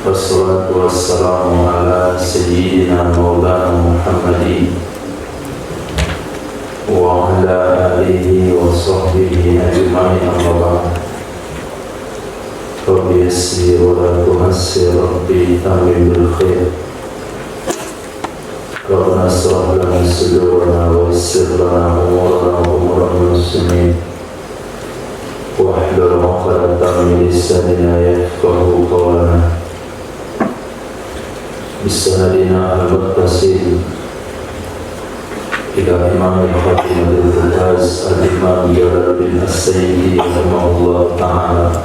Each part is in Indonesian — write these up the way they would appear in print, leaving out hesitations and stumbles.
Wassalatu wassalamu ala sayyidina maulana Muhammadin wa ala alihi wa sahbihi ajma'in, amma ba'd. Rabbi yassir wa la tu'assir, Rabbi tamim bil khair. Rabbana shrah lana sudurana wa yassir lana umurana wa umura muslimin wahlul 'uqdatam min lisanina yafqahu qawlana. Bismillahirrahmanirrahim. Al-Muttasil ila Imam al-Khatib al-Faz al-Imam Jalaluddin As-Sayyidi rahimahullah ta'ala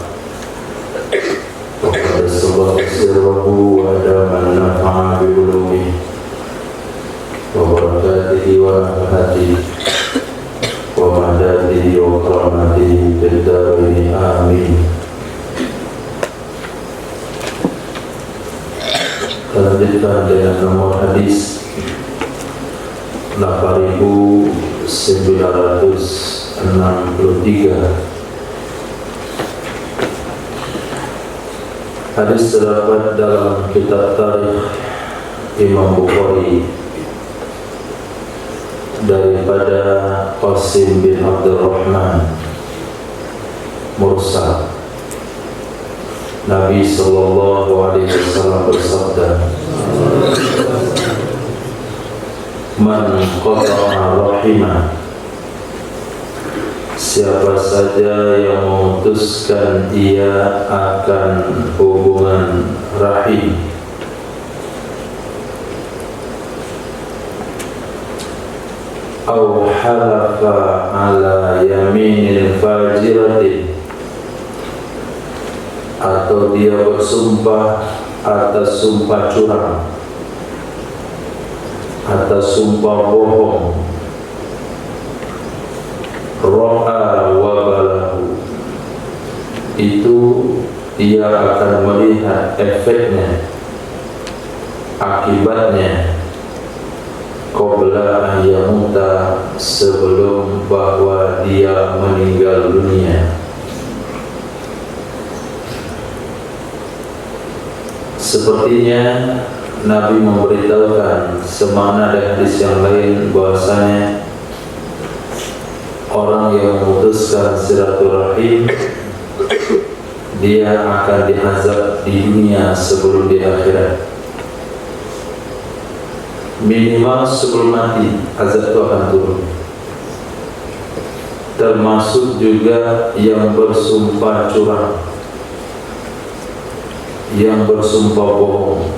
wa qad sabaq sirruhu wa adama nafa'a bi ulumihi wa barakatihi wa nafahatihi wa madadihi wa karamatihi fid darain, amin. Lanjutkan dengan nomor hadis 8963. Hadis terdapat dalam kitab Tarikh Imam Bukhari daripada Qasim bin Abdurrahman mursal. Nabi sallallahu alaihi wasallam bersabda, "Man qata'a rahimah," siapa saja yang memutuskan ia akan hubungan rahim, aw halafa ala yaminil fajiratin, atau dia bersumpah atas sumpah curang, atas sumpah bohong, ra'a wabalahu, itu dia akan melihat efeknya, akibatnya, qabla ayyamuta, sebelum bahwa dia meninggal dunia. Sepertinya Nabi memberitahukan semana dengan hadis yang lain bahwasanya orang yang memutuskan silaturahim dia akan diazab di dunia sebelum di akhirat. Minimal sebelum mati azab itu akan turun. Termasuk juga yang bersumpah curang, yang bersumpah bohong.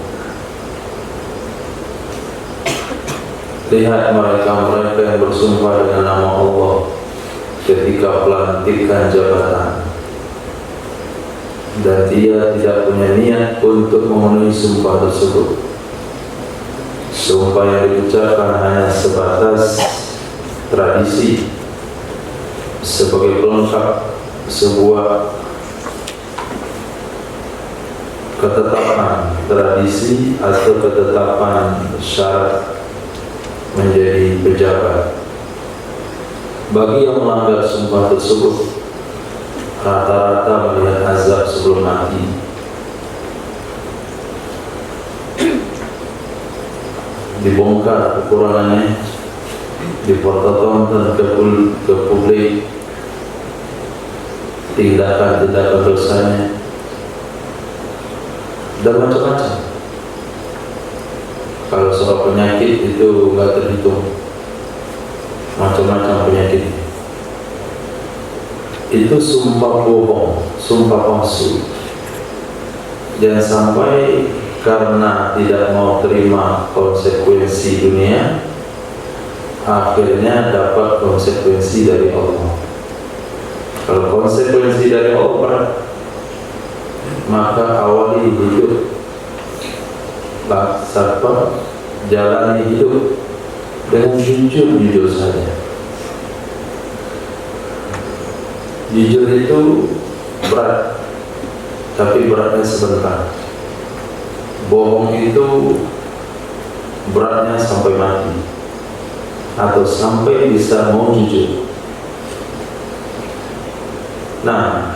Lihat mereka-mereka yang bersumpah dengan nama Allah ketika pelantikan jabatan, dan dia tidak punya niat untuk memenuhi sumpah tersebut. Sumpah yang diucapkan hanya sebatas tradisi, sebagai pelengkap sebuah ketetapan tradisi atau ketetapan syarat menjadi pejabat. Bagi yang melanggar sumpah tersebut, rata-rata melihat azab sebelum mati. Dibongkar kekurangannya, dipertontonkan ke publik tindakan-tindakan dosanya, dan macam-macam. Kalau soal penyakit itu nggak terhitung, macam-macam penyakit. itu sumpah bohong, sumpah palsu. Jangan sampai karena tidak mau terima konsekuensi dunia, akhirnya dapat konsekuensi dari Allah. Kalau konsekuensi dari Allah, maka awali hidup, jalani hidup dengan jujur saja. Jujur itu berat, tapi beratnya sebentar. Bohong itu beratnya sampai mati, atau sampai bisa mau jujur. Nah,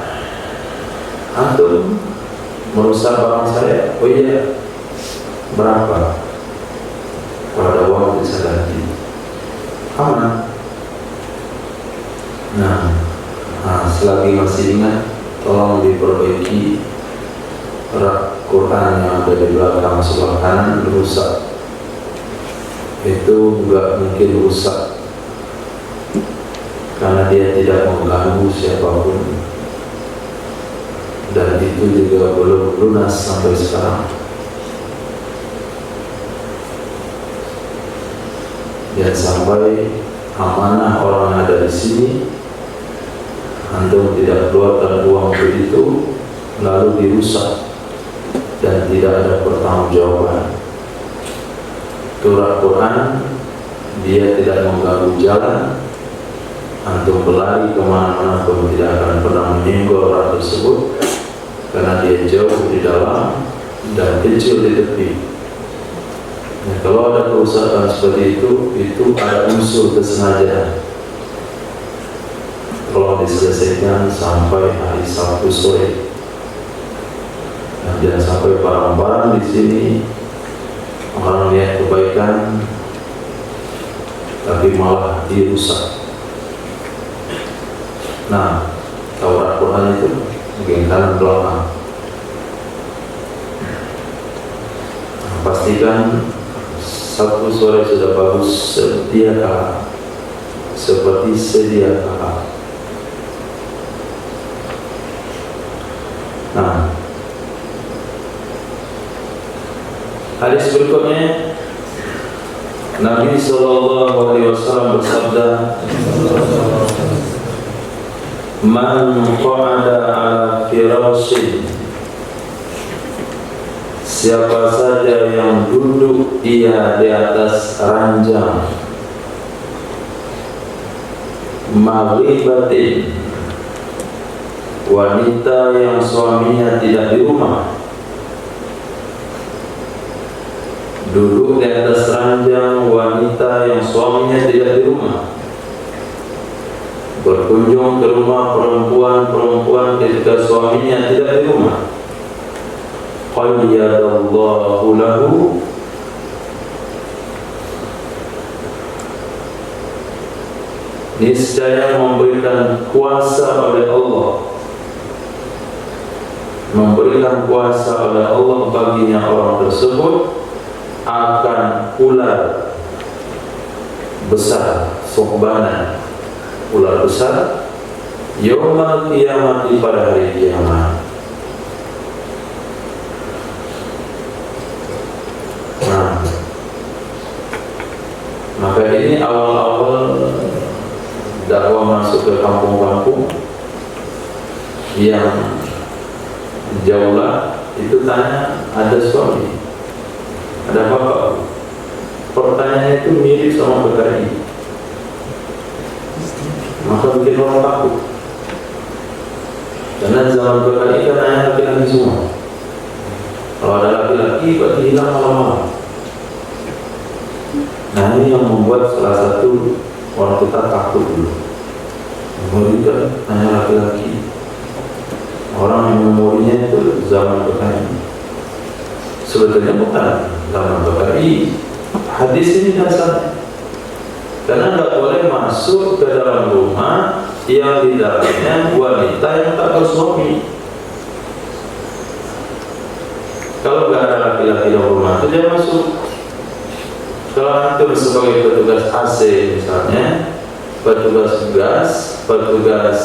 antum merusak barang saya, oh iya, berapa? Kalau ada uang bisa ganti, aman. Nah, selagi masih ingat, tolong diperbaiki rak Quran yang ada di belakang sebelah kanan rusak. Itu enggak mungkin rusak karena dia tidak mengganggu siapapun, dan itu juga belum lunas sampai sekarang. Jangan sampai amanah orang yang ada di sini, antum tidak keluarkan uang begitu lalu dirusak dan tidak ada pertanggungjawaban. Turah Quran, dia tidak mengganggu jalan, antum berlari kemana-mana pun tidak akan pernah menyenggol orang tersebut, karena dia jauh di dalam dan kecil di tepi. Nah, kalau ada kerusakan seperti itu ada unsur kesengajaan. Kalau diselesaikan sampai hari Sabtu sore, nah, jangan sampai barang-barang di sini orang lihat kebaikan tapi malah dirusak. Nah, Taurat Quran itu mungkin kanan belakang. Nah, pastikan Sabtu sore sudah bagus sedia kala, seperti sedia kala. Nah, hadis berikutnya, Nabi SAW bersabda, "Man qa'ada ala firashin," siapa saja yang duduk ia di atas ranjang, maghribatin, wanita yang suaminya tidak di rumah, duduk di atas ranjang wanita yang suaminya tidak di rumah, berkunjung ke rumah perempuan ketika suaminya tidak di rumah, qayyadallahu lahu niscaya memberikan kuasa oleh Allah, memberikan kuasa oleh Allah baginya orang tersebut akan ular besar, suhbanan, ular besar, yaumul qiyamah, pada hari kiamat. Nah, maka ini awal-awal dakwah masuk ke kampung-kampung yang jauh lah, itu tanya, ada suami, ada bapak? Pertanyaannya itu mirip sama PKI, maka bikin orang takut. Karena zaman PKI kan hanya laki-laki semua. Kalau ada laki-laki berarti hilang malam-malam. Nah, ini yang membuat salah satu orang kita takut dulu. Memorikan hanya laki-laki. Orang yang memorinya itu zaman PKI. Sebetulnya bukan zaman PKI. Hadis ini dasarnya. Karena tidak boleh masuk ke dalam rumah yang di dalamnya wanita yang tak bersuami. Kalau tidak ada laki-laki dalam rumah itu dia masuk. Kalau antum sebagai petugas AC misalnya, petugas gas, petugas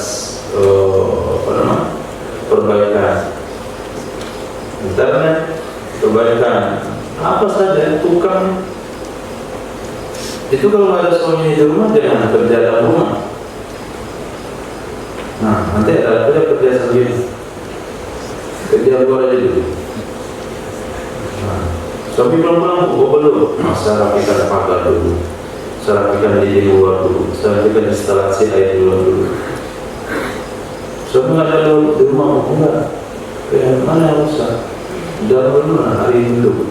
perbaikan internet, perbaikan apa saja, tukang. Itu kalau ada suami di rumah jangan kerja dalam rumah. Nah, nanti ada kerja sendiri, kerja luar aja dulu. Nah, suami belum belum, saya rapikan pagar dulu, saya rapikan di luar dulu, saya rapikan instalasi air di luar dulu. Suami nggak ada di rumah, enggak. Kayak mana yang usah? Dalam dulu, hari ini dulu.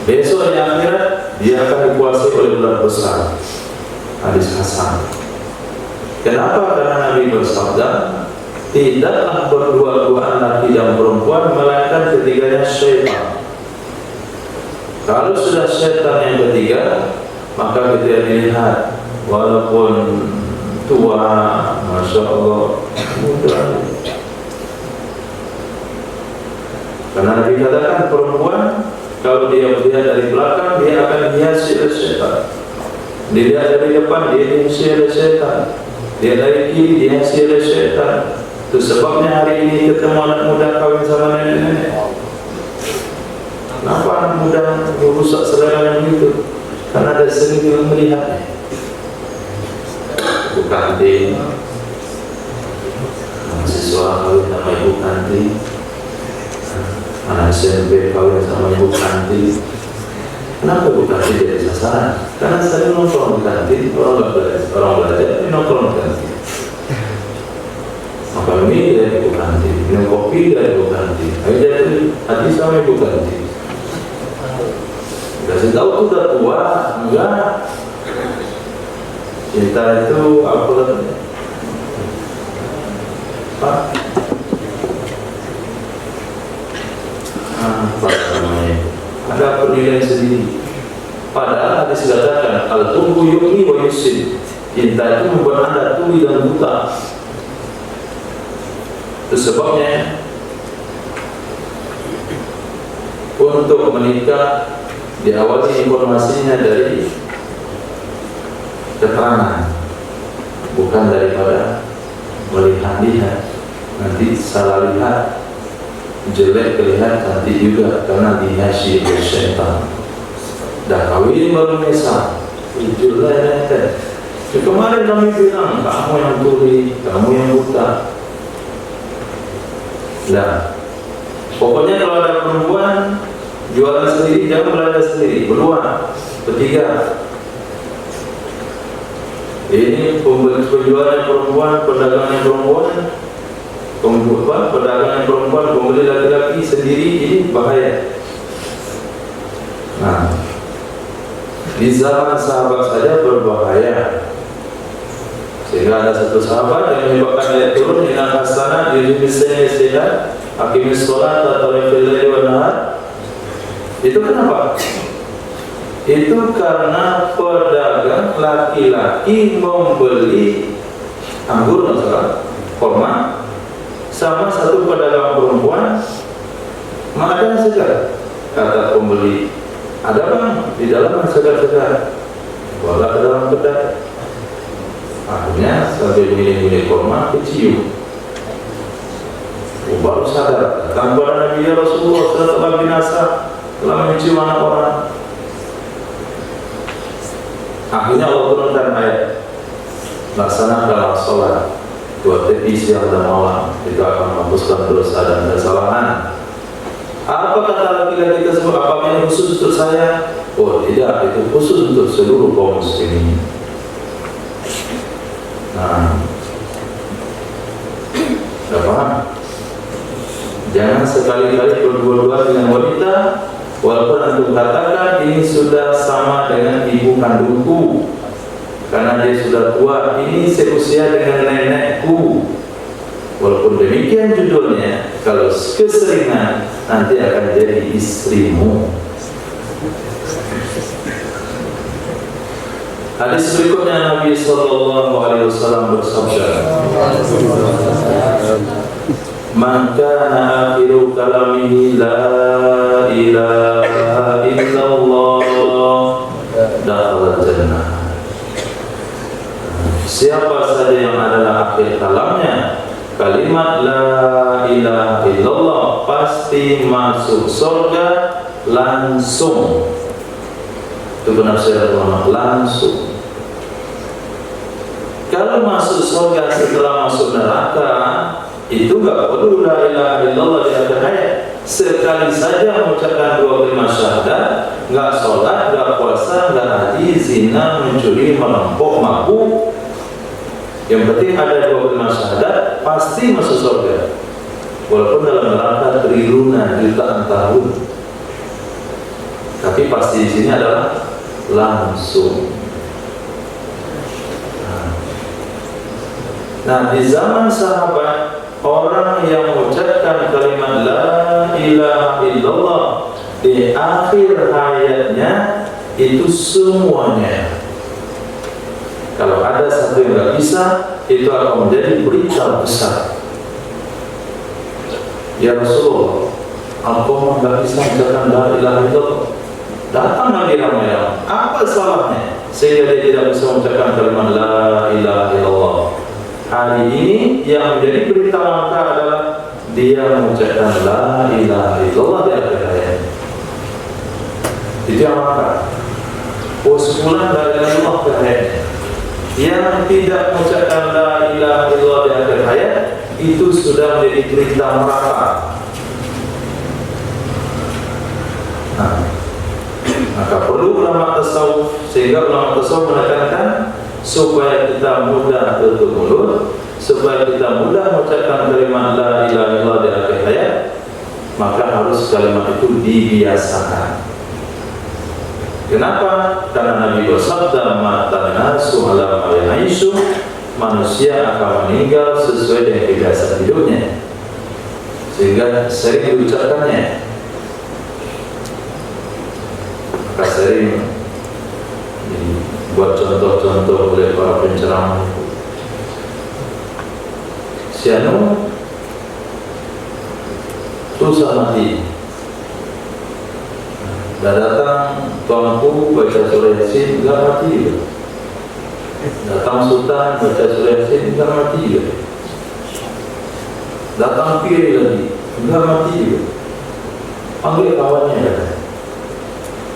Besok di akhirat dia akan dikuasai oleh ular besar. Hadis Hasan. Kenapa? Karena Nabi bersabda, tidaklah berdua-duaan laki dan perempuan melainkan ketiganya syaitan. Kalau sudah syaitan yang ketiga, maka kita dilihat walaupun tua, masya Allah, muda. Karena Nabi katakan perempuan kalau dia melihat dari belakang dia akan dihiasi oleh syaitan. Dilihat dari depan dia dihiasi oleh syaitan. Dia dari kiri dihiasi oleh syaitan. Itu sebabnya hari ini ketemu anak muda kawin sama nenek-nenek. Kenapa anak muda merusak selera yang itu? Karena ada seni yang melihatnya. Ibu kantin, mahasiswa kawin sama ibu kantin, anak SMP kawin sama ibu kantin. Kenapa ibu kantin jadi sasaran? Karena saya nongkrong di kantin, orang belajar, ini nongkrong di kantin. Makan mie dari ibu kantin, minum kopi dari ibu kantin. Ayo jadi hati sama ibu kantin. Kasih tahu tuh udah tua, enggak. Cinta itu apa namanya? Apa namanya? Ada penilaian sendiri. Padahal hadis dikatakan al-hubbu yughni wa yusin. Cinta itu membuat Anda tuli dan buta. Itu sebabnya untuk menikah diawali informasinya dari keterangan, bukan daripada melihat-lihat. Nanti salah lihat, jelek kelihatan nanti juga karena dihiasi oleh syaitan. Dah kawin baru menyesal, jelek. Kemarin kami bilang kamu yang tuli, kamu yang buta. Nah, pokoknya kalau ada perempuan jualan sendiri, jangan belanja sendiri, berdua, bertiga. Ini penjualan perempuan, perdagangan perempuan, perdagangan perempuan, pembeli laki-laki sendiri, ini bahaya. Nah, di zaman sahabat saja berbahaya. Sehingga ada satu sahabat yang menyebabkan ayat turun, inna hasanah yudhibisanya istilah hakimis sholat atau yafilai wa nahar. Itu kenapa? Itu karena pedagang laki-laki membeli anggur masalah kurma sama satu pedagang perempuan makan segar. Kata pembeli, ada bang di dalam segar-segar, bawa ke dalam kedai. Akhirnya sambil milih-milih kurma kecium. Baru sadar, tanpa Nabi ya Rasulullah telah binasa, telah mencium anak orang. Akhirnya Allah turunkan ayat, laksanakanlah sholat dua tepi siang dan malam, itu akan menghapuskan dosa dan kesalahan. Apa kata laki-laki tersebut? Apakah ini khusus untuk saya? Oh tidak, itu khusus untuk seluruh kaum muslimin. Nah, sudah paham? Jangan sekali-kali berdua-dua dengan wanita, walaupun antum katakan ini sudah sama dengan ibu kandungku, karena dia sudah tua, ini seusia dengan nenekku. Walaupun demikian judulnya, kalau keseringan nanti akan jadi istrimu. Hadis berikutnya Nabi sallallahu alaihi wasallam bersabda, "Man kana akhiru kalamihi la ilaha illallah dakhala jannah." siapa saja yang adalah akhir kalamnya kalimat la ilaha illallah pasti masuk surga langsung. Itu penafsiran ulama, langsung. Kalau masuk surga setelah masuk neraka, itu enggak perlu la ilaha illallah di akhir hayat. Sekali saja mengucapkan dua kalimat syahadat, enggak sholat, enggak puasa, enggak haji, zina, mencuri, merampok, mabuk. Yang penting ada dua kalimat syahadat, pasti masuk surga. Walaupun dalam neraka triliunan jutaan tahun, tapi pasti di sini adalah langsung. Nah, di zaman sahabat, orang yang mengucapkan kalimat la ilaha illallah di akhir hayatnya itu semuanya. Kalau ada satu yang tidak bisa, itu akan menjadi berita besar. Ya Rasulullah, aku tidak bisa mengucapkan la ilaha illallah. Datang lagi ramai-ramai. Apa salahnya sehingga dia tidak bisa mengucapkan kalimat la ilaha illallah? Hari ini yang menjadi berita langka adalah dia mengucapkan la ilaha illallah di akhir hayat. Itu yang langka. Sebulan la ilaha illallah di hayatnya. Yang tidak mengucapkan la ilaha illallah di akhir hayat itu sudah menjadi berita neraka. Maka perlu ulama tasawuf, sehingga ulama tasawuf menekankan supaya kita mudah tutup mulut, supaya kita mudah mengucapkan kalimat la ilaha illallah di akhir hayat, maka harus kalimat itu dibiasakan. Kenapa? Karena Nabi bersabda, matan nasu ala ma yaishu, manusia akan meninggal sesuai dengan kebiasaan hidupnya, sehingga sering diucapkannya. Maka sering buat contoh-contoh oleh para penceramah. Sianu susah mati. Dah datang tuanku baca surah Yasin, enggak mati. Datang sultan baca surah Yasin, enggak mati. Datang piri lagi, enggak mati. Panggil kawannya.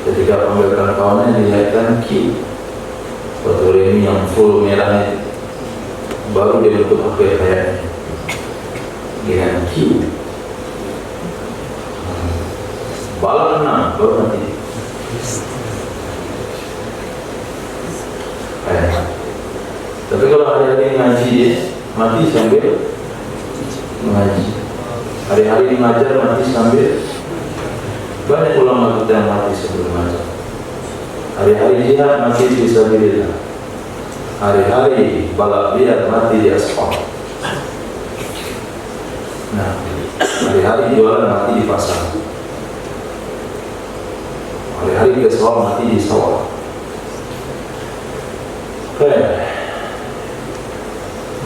Ketika panggilkan kawannya, dilihatkan Q. Batu remi yang full merah itu, baru dia bentuk akhir hayatnya dengan Q. Bala 6 baru mati. Tapi kalau hari-hari ngaji mati sambil mengaji, hari-hari mengajar mati sambil. Banyak ulama kita yang mati sebelum mengajar. Hari-hari jihad mati fisabilillah. Hari-hari balap liar mati di aspal. Nah, hari-hari jualan mati di pasar. Hari-hari ke sawah mati di sawah.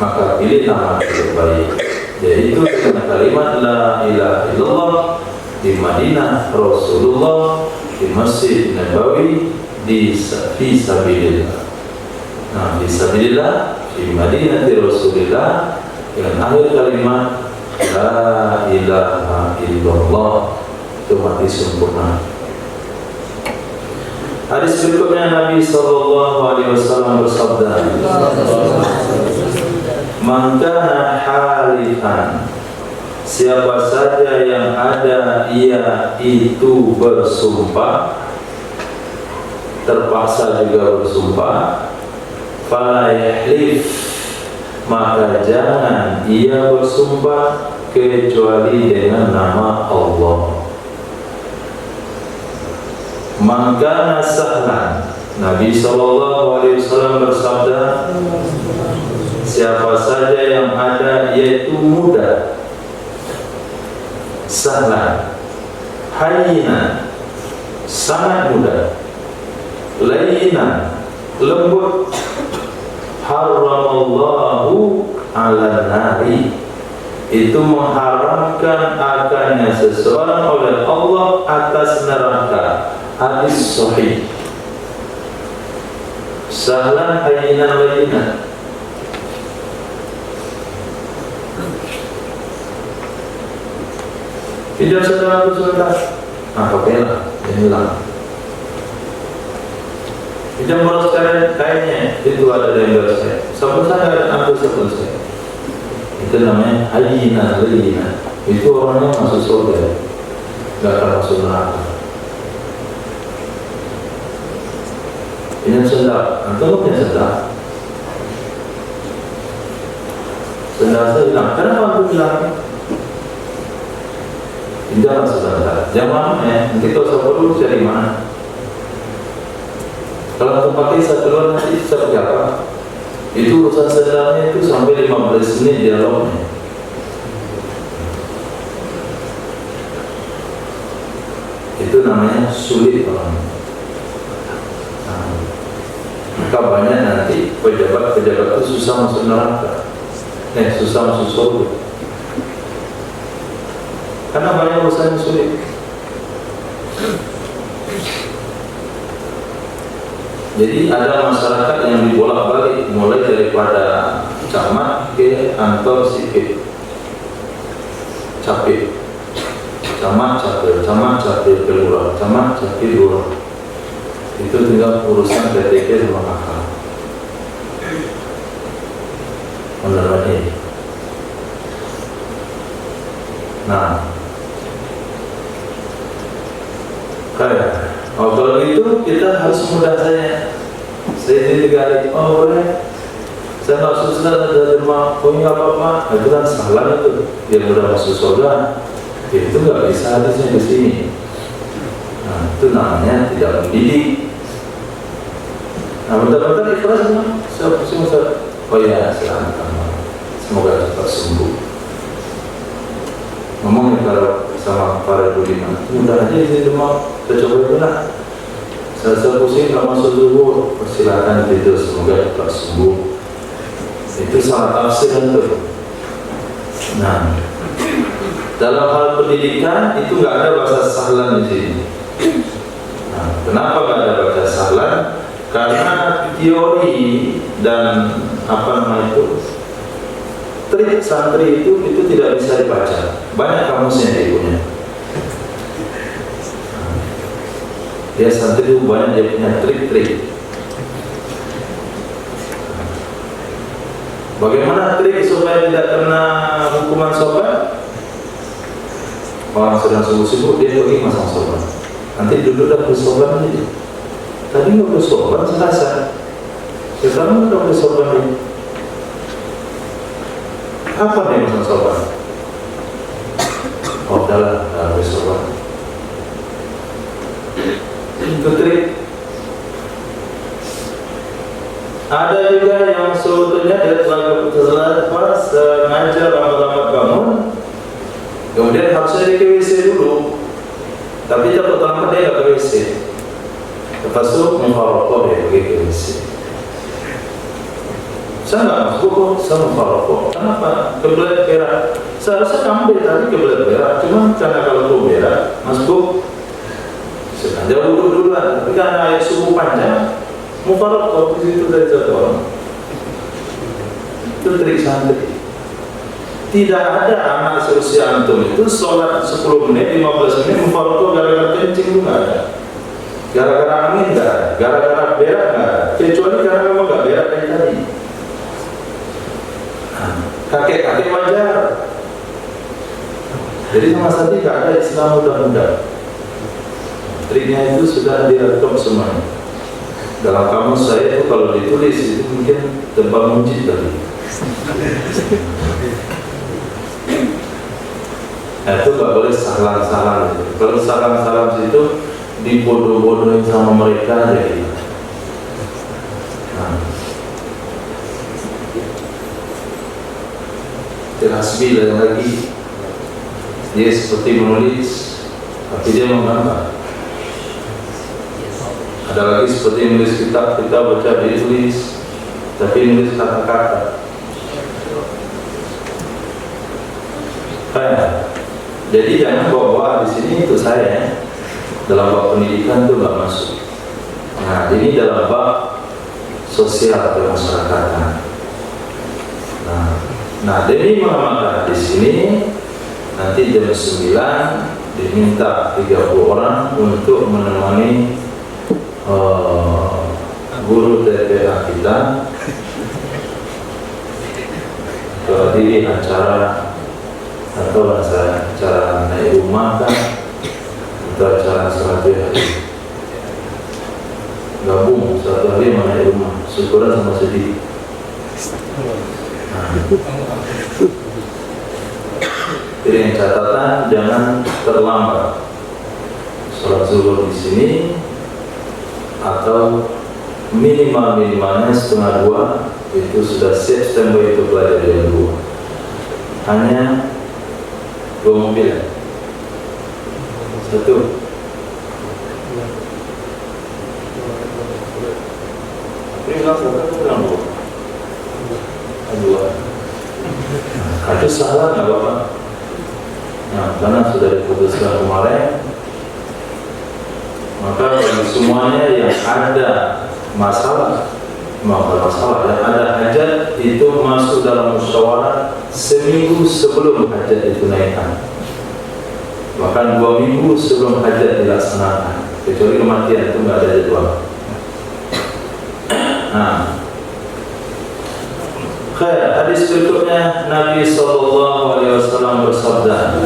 Maka pilih nama terbaik, yaitu dengan kalimat la ilaha illallah di Madinah Rasulullah, di Masjid Nabawi, di fisabilillah. Nah, fisabilillah di Madinah Rasulullah dengan akhir kalimat la ilaha illallah, itu mati sempurna. Hadis berikutnya Nabi SAW bersabda, "Man kana halifan," siapa saja yang ada ia itu bersumpah, terpaksa juga bersumpah, fala yahlif, maka jangan ia bersumpah kecuali dengan nama Allah. Man kana sahlan, Nabi SAW bersabda, siapa saja yang ada yaitu mudah, sahlan, hayyinan, sangat mudah, layyinan, lembut, haramallahu ala nari, itu mengharamkan akannya seseorang oleh Allah atas neraka. Hadis sahih. Sahlan, hayyinan, layyinan, Pinjam sendal itu sebentar. Nah, pakailah, dia hilang. Pinjam boros kainnya, itu ada dari saya. Sabun saya ambil sabun saya. Itu namanya hayina, lina. Itu orangnya masuk surga, nggak akan masuk neraka. Pinjam sendal, antum punya sendal. Sendal saya hilang. Kenapa antum hilang? Pinjam sebentar. Jangan ya, nanti kalau saya perlu cari mana. Kalau antum pakai satu luar nanti seperti apa? Itu urusan sendalnya itu sampai 15 menit dialognya. Itu namanya sulit orang. Maka banyak nanti pejabat-pejabat itu susah masuk neraka, susah masuk surga, karena banyak urusan yang sulit. Jadi ada masyarakat yang dibolak-balik mulai daripada camat ke kantor sipil, capil, camat capil ke lurah, camat capil lurah. Itu tinggal urusan PTK sama kakak. Menurut ini. Nah, kalau itu kita harus mudah saja. Saya jadi gari, oh boleh. Saya nggak susah dari rumah, punya apa-apa. Itu kan salah itu. Dia mudah masuk surga. Itu nggak bisa hadisnya di sini. Nah, itu namanya tidak mendidik. Nah, bentar-bentar ikhlas semua. Saya pusing, oh ya, silahkan. Semoga cepat sembuh. Ngomong sama para budiman, mudah aja di rumah, kita coba dulu lah. Saya pusing, nggak masuk dulu, persilakan tidur, semoga cepat sembuh. Itu salah tafsir itu. Nah, dalam hal pendidikan itu nggak ada bahasa sahlan di sini. Nah, kenapa nggak ada bahasa sahlan? Karena teori dan trik santri itu tidak bisa dibaca. Banyak kamusnya dia punya. Dia santri itu banyak dia punya trik-trik. Bagaimana trik supaya tidak kena hukuman sopan? Orang sedang sibuk-sibuk dia pergi masang sopan. Nanti duduk dah bersopan aja. Tadi nggak bersopan selasa. Sekarang nggak bersopan lagi. Apa nih masang sopan? Oh, udahlah, nggak bersopan. Itu trik. Ada juga yang sebetulnya dia sengaja lambat-lambat bangun, kemudian harusnya dia ke WC dulu, tapi dia pertama dia nggak ke WC. Terpaksa memfarokok dia pergi ke WC. Saya nggak masuk, saya memfarokok. Kenapa? Kebelet berak. Seharusnya kamu dari tadi kebelet berak, cuma karena kalau kau berak masuk, sengaja wudhu duluan. Tapi karena air subuh panjang, memfarokok di situ dari satu orang. Itu trik santri. Tidak ada anak seusia antum itu sholat 10 menit, 15 menit memfarokok gara-gara kencing itu nggak ada. Gara-gara angin nggak ada, gara-gara berak nggak ada, kecuali karena memang nggak berak dari tadi. Kakek-kakek wajar. Jadi sama tadi nggak ada Islam mudah-mudah. Triknya itu sudah direkam semuanya. Dalam kamus saya itu kalau ditulis itu mungkin tebal mujid tadi. Itu nggak boleh salam-salam. Kalau salam-salam itu dibodoh-bodohin sama mereka aja gitu. Terhasbi lagi dia seperti menulis tapi dia menggambar. Ada lagi seperti menulis kitab, kita baca dia tulis tapi menulis kata-kata. Jadi jangan bawa di sini itu saya dalam bab pendidikan itu nggak masuk. Nah, ini dalam bab sosial kemasyarakatan. Nah, Demi mengatakan di sini Nanti jam 9 diminta 30 orang untuk menemani guru TPA kita berdiri acara atau acara naik rumah kan, atau acara sholat hari. Gabung satu hari naik rumah, syukuran sama sedih. Jadi yang catatan jangan terlambat sholat zuhur di sini, atau minimalnya setengah 2 itu sudah siap standby itu belajar jam 2. Hanya 2 mobil, satu. Ini langsung dua. Itu salah nggak apa-apa. Nah, karena sudah diputuskan kemarin, maka bagi semuanya yang ada masalah, yang ada hajat itu masuk dalam musyawarah seminggu sebelum hajat itu naikkan. Bahkan 2 minggu sebelum hajat dilaksanakan, kecuali kematian itu nggak ada jadwal. Nah, hadis berikutnya Nabi SAW bersabda,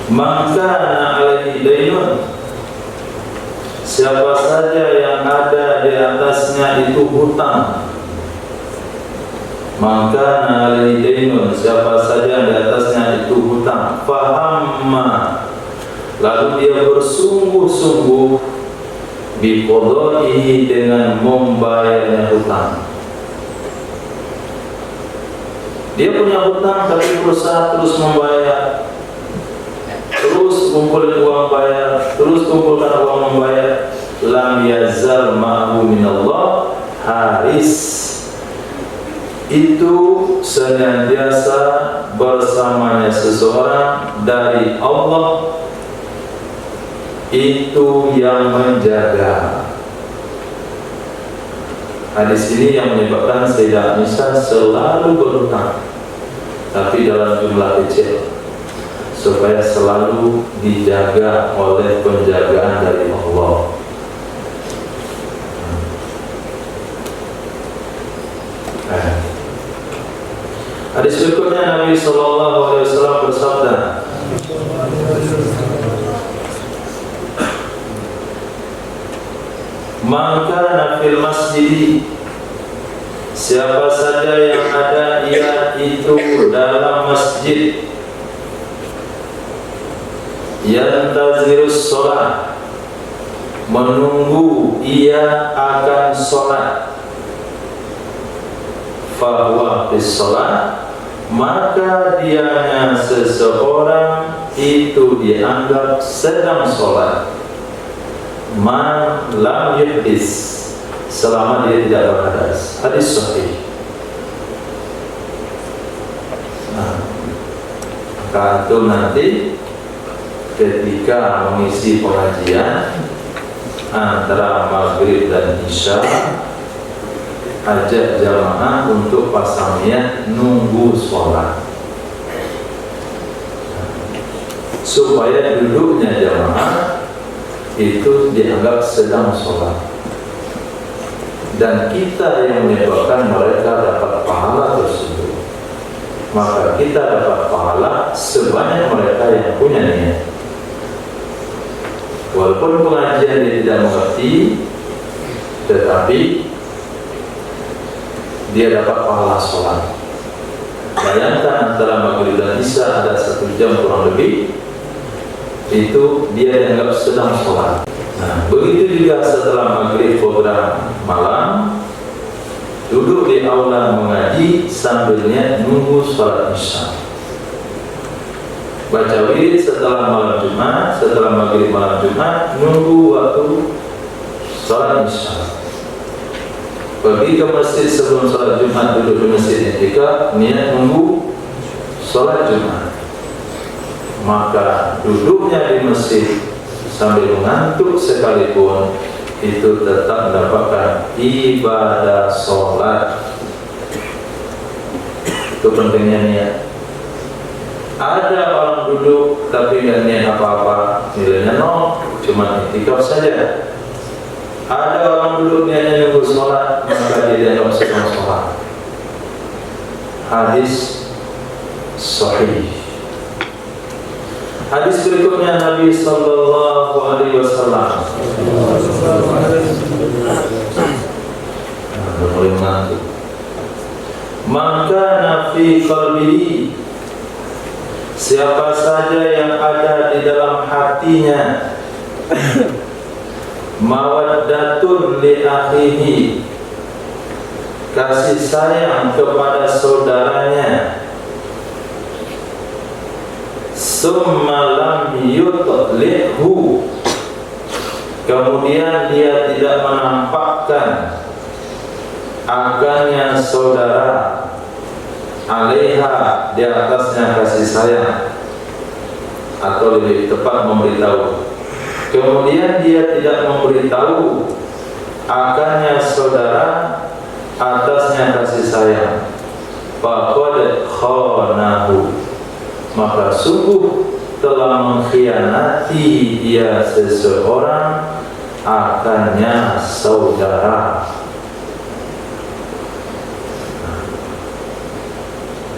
"Man kana alaihi dainun," siapa saja yang ada di atasnya itu hutang. Man kana alaihi dainun, siapa saja yang di atasnya itu hutang. Fahamma, lalu dia bersungguh-sungguh biqadaihi, dengan membayarnya hutang. Dia punya hutang tapi berusaha terus membayar, terus kumpulkan uang bayar, terus kumpulkan uang membayar. Lam yazal ma'hu minallah haris, itu senantiasa bersamanya seseorang dari Allah, itu yang menjaga. Hadis ini yang menyebabkan Sayyidah Aisyah selalu berhutang, tapi dalam jumlah kecil, supaya selalu dijaga oleh penjagaan dari Allah. Hadis berikutnya Nabi SAW bersabda, "Maka fil masjid," siapa saja yang ada ia itu dalam masjid, yantazirus sholat, menunggu ia akan sholat, fahuwa bis sholat, maka dianya seseorang itu dianggap sedang sholat. Man lam yuhdis, selama dia tidak berhadas. Hadis sahih. Nah, maka nanti ketika mengisi pengajian antara maghrib dan isya, ajak jamaah untuk pasangnya nunggu sholat, supaya duduknya jamaah itu dianggap sedang sholat, dan kita yang menyebabkan mereka dapat pahala tersebut, maka kita dapat pahala sebanyak mereka yang punya niat. Walaupun pengajian dia tidak mengerti, tetapi dia dapat pahala sholat. Bayangkan antara maghrib dan isya ada 1 jam kurang lebih, itu dia dianggap sedang sholat. Nah, begitu juga setelah maghrib program malam, duduk di aula mengaji sambilnya nunggu sholat isya. Baca wirid setelah malam Jumat, setelah maghrib malam Jumat, nunggu waktu sholat isya. Pergi ke masjid sebelum sholat Jumat, duduk di masjid ketika niat nunggu sholat Jumat. Maka duduknya di masjid sambil mengantuk sekalipun, itu tetap mendapatkan ibadah sholat. Itu pentingnya niat. Ada orang duduk tapi nggak niat apa-apa, nilainya 0, cuma itikaf saja. Ada orang duduk niatnya nunggu sholat, maka dia dianggap sedang sholat. Hadis sahih. Hadis berikutnya Nabi sallallahu alaihi wasallam. Mulai mengantuk. Maka nafi qalbihi, siapa saja yang ada di dalam hatinya mawaddatun li akhihi, kasih sayang kepada saudaranya, summa lam yutlihu, kemudian dia tidak menampakkan akannya saudara, alaiha, di atasnya kasih sayang, atau lebih tepat memberitahu, kemudian dia tidak memberitahu akannya saudara, atasnya kasih sayang, faqad khanahu, maka sungguh telah mengkhianati dia seseorang akannya saudara.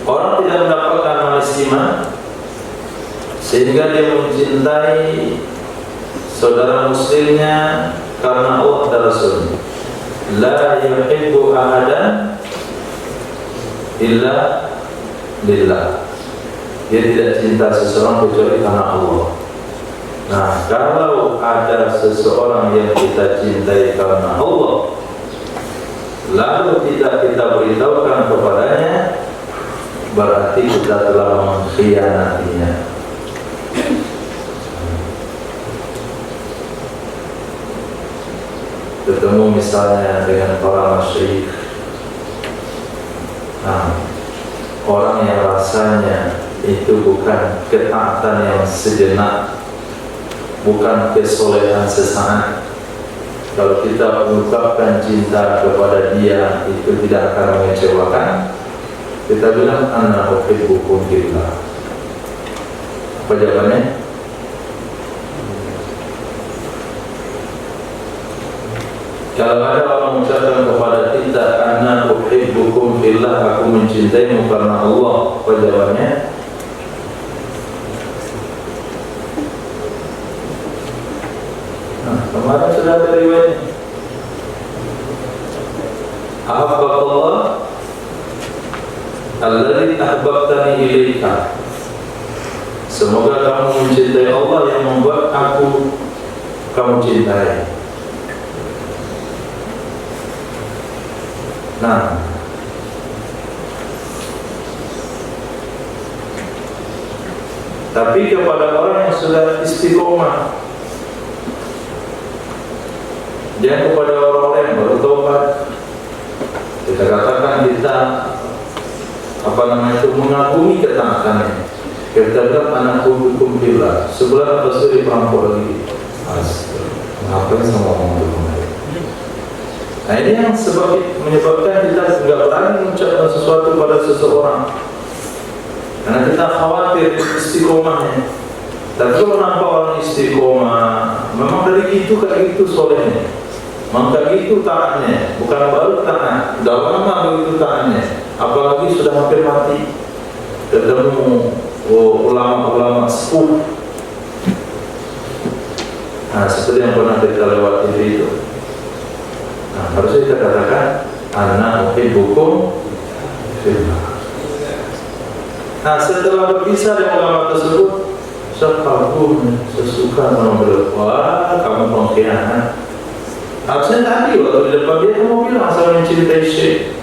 Orang tidak mendapatkan manis iman sehingga dia mencintai saudara muslimnya karena Allah dan Rasul. La yuhibbu ahadan illa lillah. Dia tidak cinta seseorang kecuali karena Allah. Nah, kalau ada seseorang yang kita cintai karena Allah, lalu tidak kita beritahukan kepadanya, berarti kita telah mengkhianatinya. Ketemu misalnya dengan para masyayikh, orang yang rasanya itu bukan ketaatan yang sejenak, bukan kesolehan sesaat. Kalau kita mengungkapkan cinta kepada dia, itu tidak akan mengecewakan. Kita bilang ana uhibbukum fillah. Apa jawabannya? Kalau ada orang mengucapkan kepada kita ana uhibbukum fillah, aku mencintaimu karena Allah, apa jawabannya? Kemarin sudah ada riwayatnya. Ahabbakallah alladzi ahbabtani ilaika. Semoga kamu mencintai Allah yang membuat kamu cintai. Nah, tapi kepada orang yang sudah istiqomah, jangan kepada orang-orang yang baru tobat. Kita katakan kita mengagumi ketaatannya. Kita bilang anakku hukum billah. Sebulan atau suri perampok lagi. Ngapain sama orang itu? Nah, ini yang menyebabkan kita tidak berani mengucapkan sesuatu pada seseorang, karena kita khawatir istiqomahnya. Tapi kalau nampak orang istiqomah, memang dari itu kayak gitu solehnya, maka itu taatnya, bukan baru taat, sudah lama begitu taatnya, apalagi sudah hampir mati, ketemu ulama-ulama sepuh. Nah, seperti yang pernah kita lewati itu. Nah, harusnya kita katakan ana uhibbukum fillah. Nah, setelah berpisah dengan ulama tersebut, sesuka sama beliau. Wah, kamu pengkhianat. Harusnya tadi waktu di depan dia kamu bilang saya mencintai Syekh.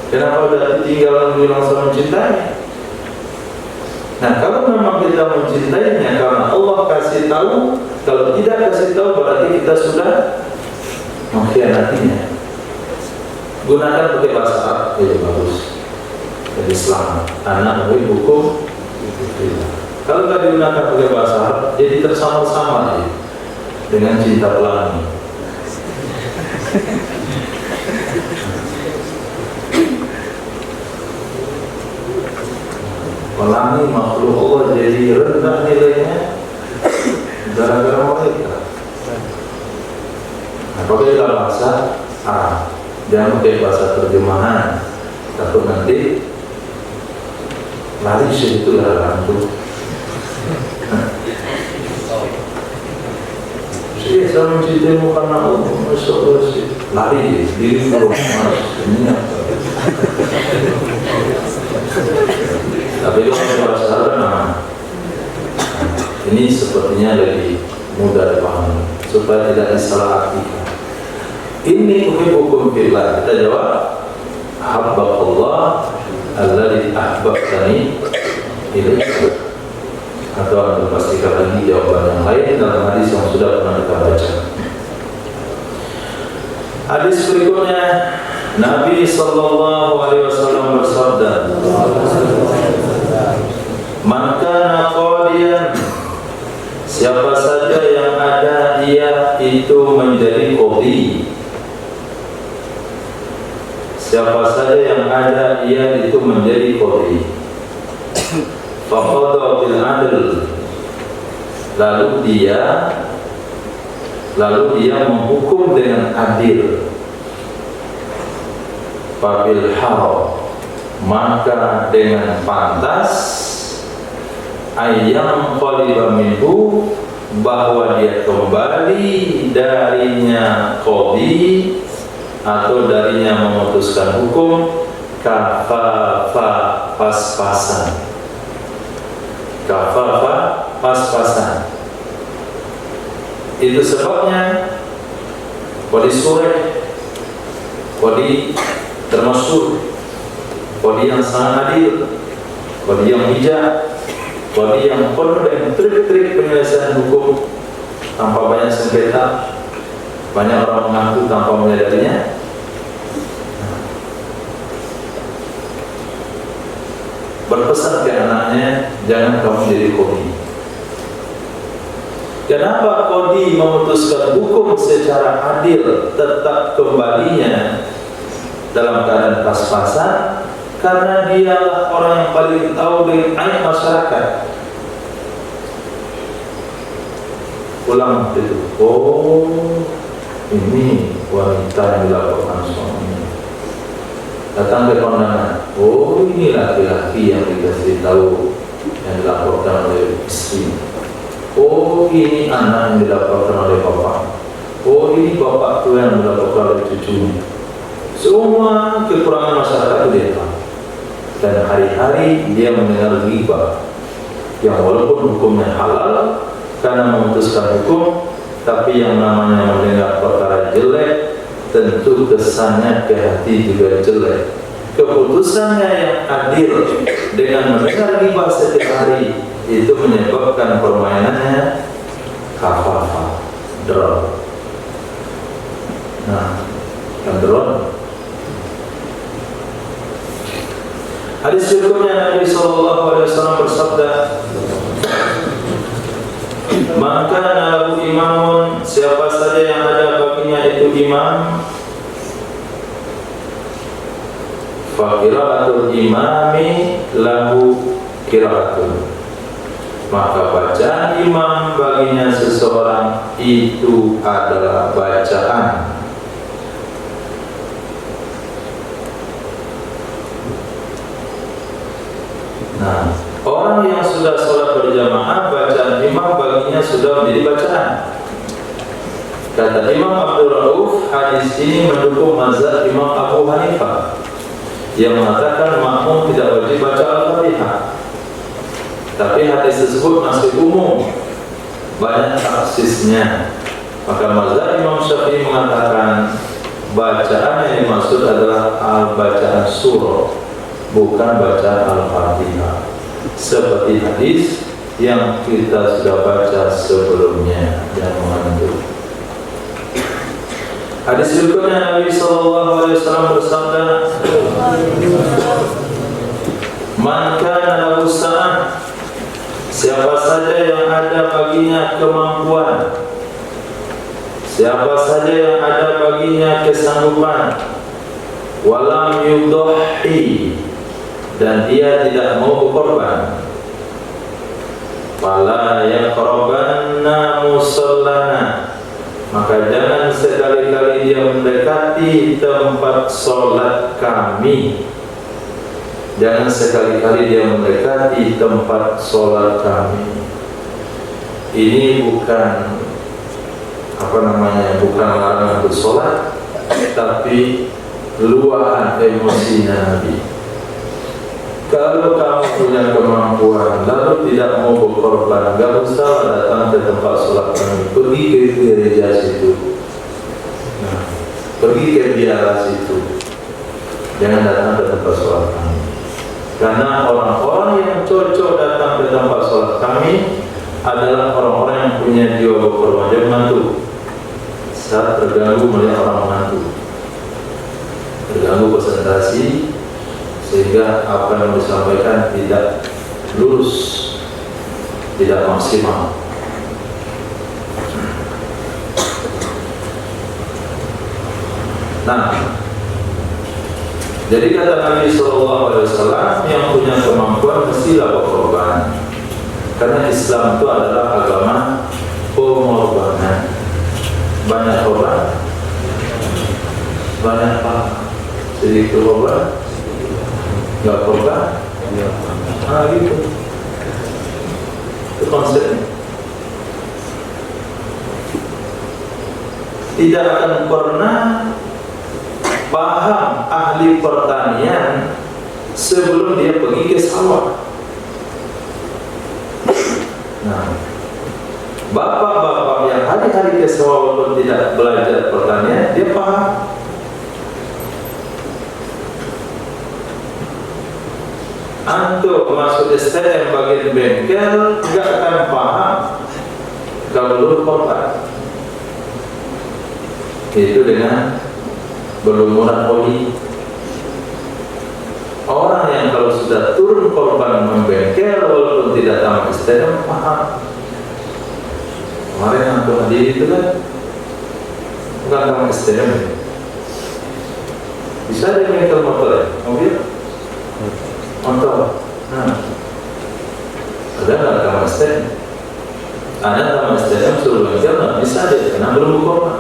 Kenapa udah tinggal bilang saya mencintai? Nah, kalau memang kita mencintainya karena Allah kasih tahu, kalau tidak kasih tahu berarti kita sudah mengkhianatinya. Gunakan pakai bahasa Arab, jadi bagus, jadi selamat. Anak hukum. Kalau nggak digunakan pakai bahasa Arab, jadi tersamar-samar dengan cinta pelangi. Melangi makhluk Allah jadi rendah nilainya gara-gara mereka. Nah, pakailah bahasa Arab, jangan pakai bahasa terjemahan, takut nanti lari segitu larangan. Saya sama ceritamu karena masuk lari diri belum ini apa? Tapi kalau bahasa Arab, ini sepertinya lebih mudah dipahami supaya tidak disalahartikan. Ini hukum fillah. Kita jawab, habbakallah alladzi ahbabtani ilaihi. Atau anda pastikan lagi jawaban yang lain dalam hadis yang sudah pernah kita baca. Hadis berikutnya, Nabi SAW bersabda, "Man kana qadiyan," siapa saja yang ada ia itu menjadi qadi. Siapa saja yang ada ia itu menjadi qadi. Faqada bil adl, lalu dia menghukum dengan adil. Fabil haram, maka dengan pantas, ayam qaliba minhu, bahwa dia kembali darinya qadi atau darinya memutuskan hukum, kafafa pas-pasan. Kafafa pas-pasan. Itu sebabnya qadi sureh, qadi termasuk, qadi yang sangat adil, qadi yang bijak, qadi yang penuh dengan trik-trik penyelesaian hukum tanpa banyak sengketa. Banyak orang mengaku tanpa menyadarinya. Berpesan ke anaknya, jangan kamu jadi qadi. Kenapa qadi memutuskan hukum secara adil tetap kembalinya dalam keadaan pas-pasan? Karena dialah orang yang paling tahu dengan aib masyarakat. Ulang itu, oh ini wanita yang dilaporkan suaminya. Datang ke kondangan, oh ini laki-laki yang dikasih tahu yang dilaporkan oleh istri. Oh ini anak yang dilaporkan oleh bapak. Oh ini bapak tua yang dilaporkan oleh cucunya. Semua kekurangan masyarakat itu dia tahu. Dan hari-hari dia mendengar ghibah yang walaupun hukumnya halal karena memutuskan hukum, tapi yang namanya mendengar perkara jelek tentu kesannya ke hati juga jelek. Keputusannya yang adil dengan mendengar ghibah setiap hari itu menyebabkan permainannya kafafa, draw. Nah, kan draw. Hadis berikutnya, Nabi SAW bersabda, "Maka lahu imamun," siapa saja yang ada baginya itu imam, fa qira'atul imami lahu qira'atun, maka bacaan imam baginya seseorang itu adalah bacaan. Nah, orang yang sudah sholat berjamaah, bacaan imam baginya sudah menjadi bacaan. Kata Imam Abdul Rauf, hadis ini mendukung mazhab Imam Abu Hanifah yang mengatakan makmum tidak wajib baca Al-Fatihah. Tapi hadis tersebut masih umum, banyak taksisnya. Maka mazhab Imam Syafi'i mengatakan bacaan yang dimaksud adalah bacaan surah, bukan bacaan Al-Fatihah, seperti hadis yang kita sudah baca sebelumnya yang mengandung. Hadis berikutnya, Nabi SAW bersabda, "Man kana lahu sa'ah," siapa saja yang ada baginya kemampuan, siapa saja yang ada baginya kesanggupan, walam yudhi, dan dia tidak mau berkorban, fala yaqrabanna musallana, maka jangan sekali-kali dia mendekati tempat sholat kami. Jangan sekali-kali dia mendekati tempat sholat kami. Ini bukan bukan larangan untuk sholat, tapi luahan emosinya Nabi. Kalau kamu punya kemampuan lalu tidak mau berkorban, gak usah datang ke tempat sholat kami. Pergi ke gereja situ, pergi ke biara situ, jangan datang ke tempat sholat kami. Karena orang-orang yang cocok datang ke tempat sholat kami adalah orang-orang yang punya jiwa berkorban. Dia mengantuk saat terganggu melihat orang mengantuk, terganggu konsentrasi, sehingga apa yang disampaikan tidak lurus, tidak maksimal. Nah, jadi kata Nabi SAW, yang punya kemampuan mestilah berkorban, karena Islam itu adalah agama pengorbanan. Banyak korban, banyak pahala. Sedikit korban, nggak korban, gitu. Itu konsepnya. Tidak akan pernah paham ahli pertanian sebelum dia pergi ke sawah. Nah, bapak-bapak yang hari-hari ke sawah walaupun tidak belajar pertanian, dia paham. Antum masuk STM bagian bengkel nggak akan paham kalau dulu korban. Itu dengan berlumuran oli. Orang yang kalau sudah turun korban membengkel walaupun tidak tamat STM paham. Kemarin antum hadir itu kan bukan tamat STM, bisa dia bengkel motor ya, mobil, motor. Nah, ada nggak tamat STM? Ada tamat STM suruh bengkel nggak bisa dia karena belum berkorban.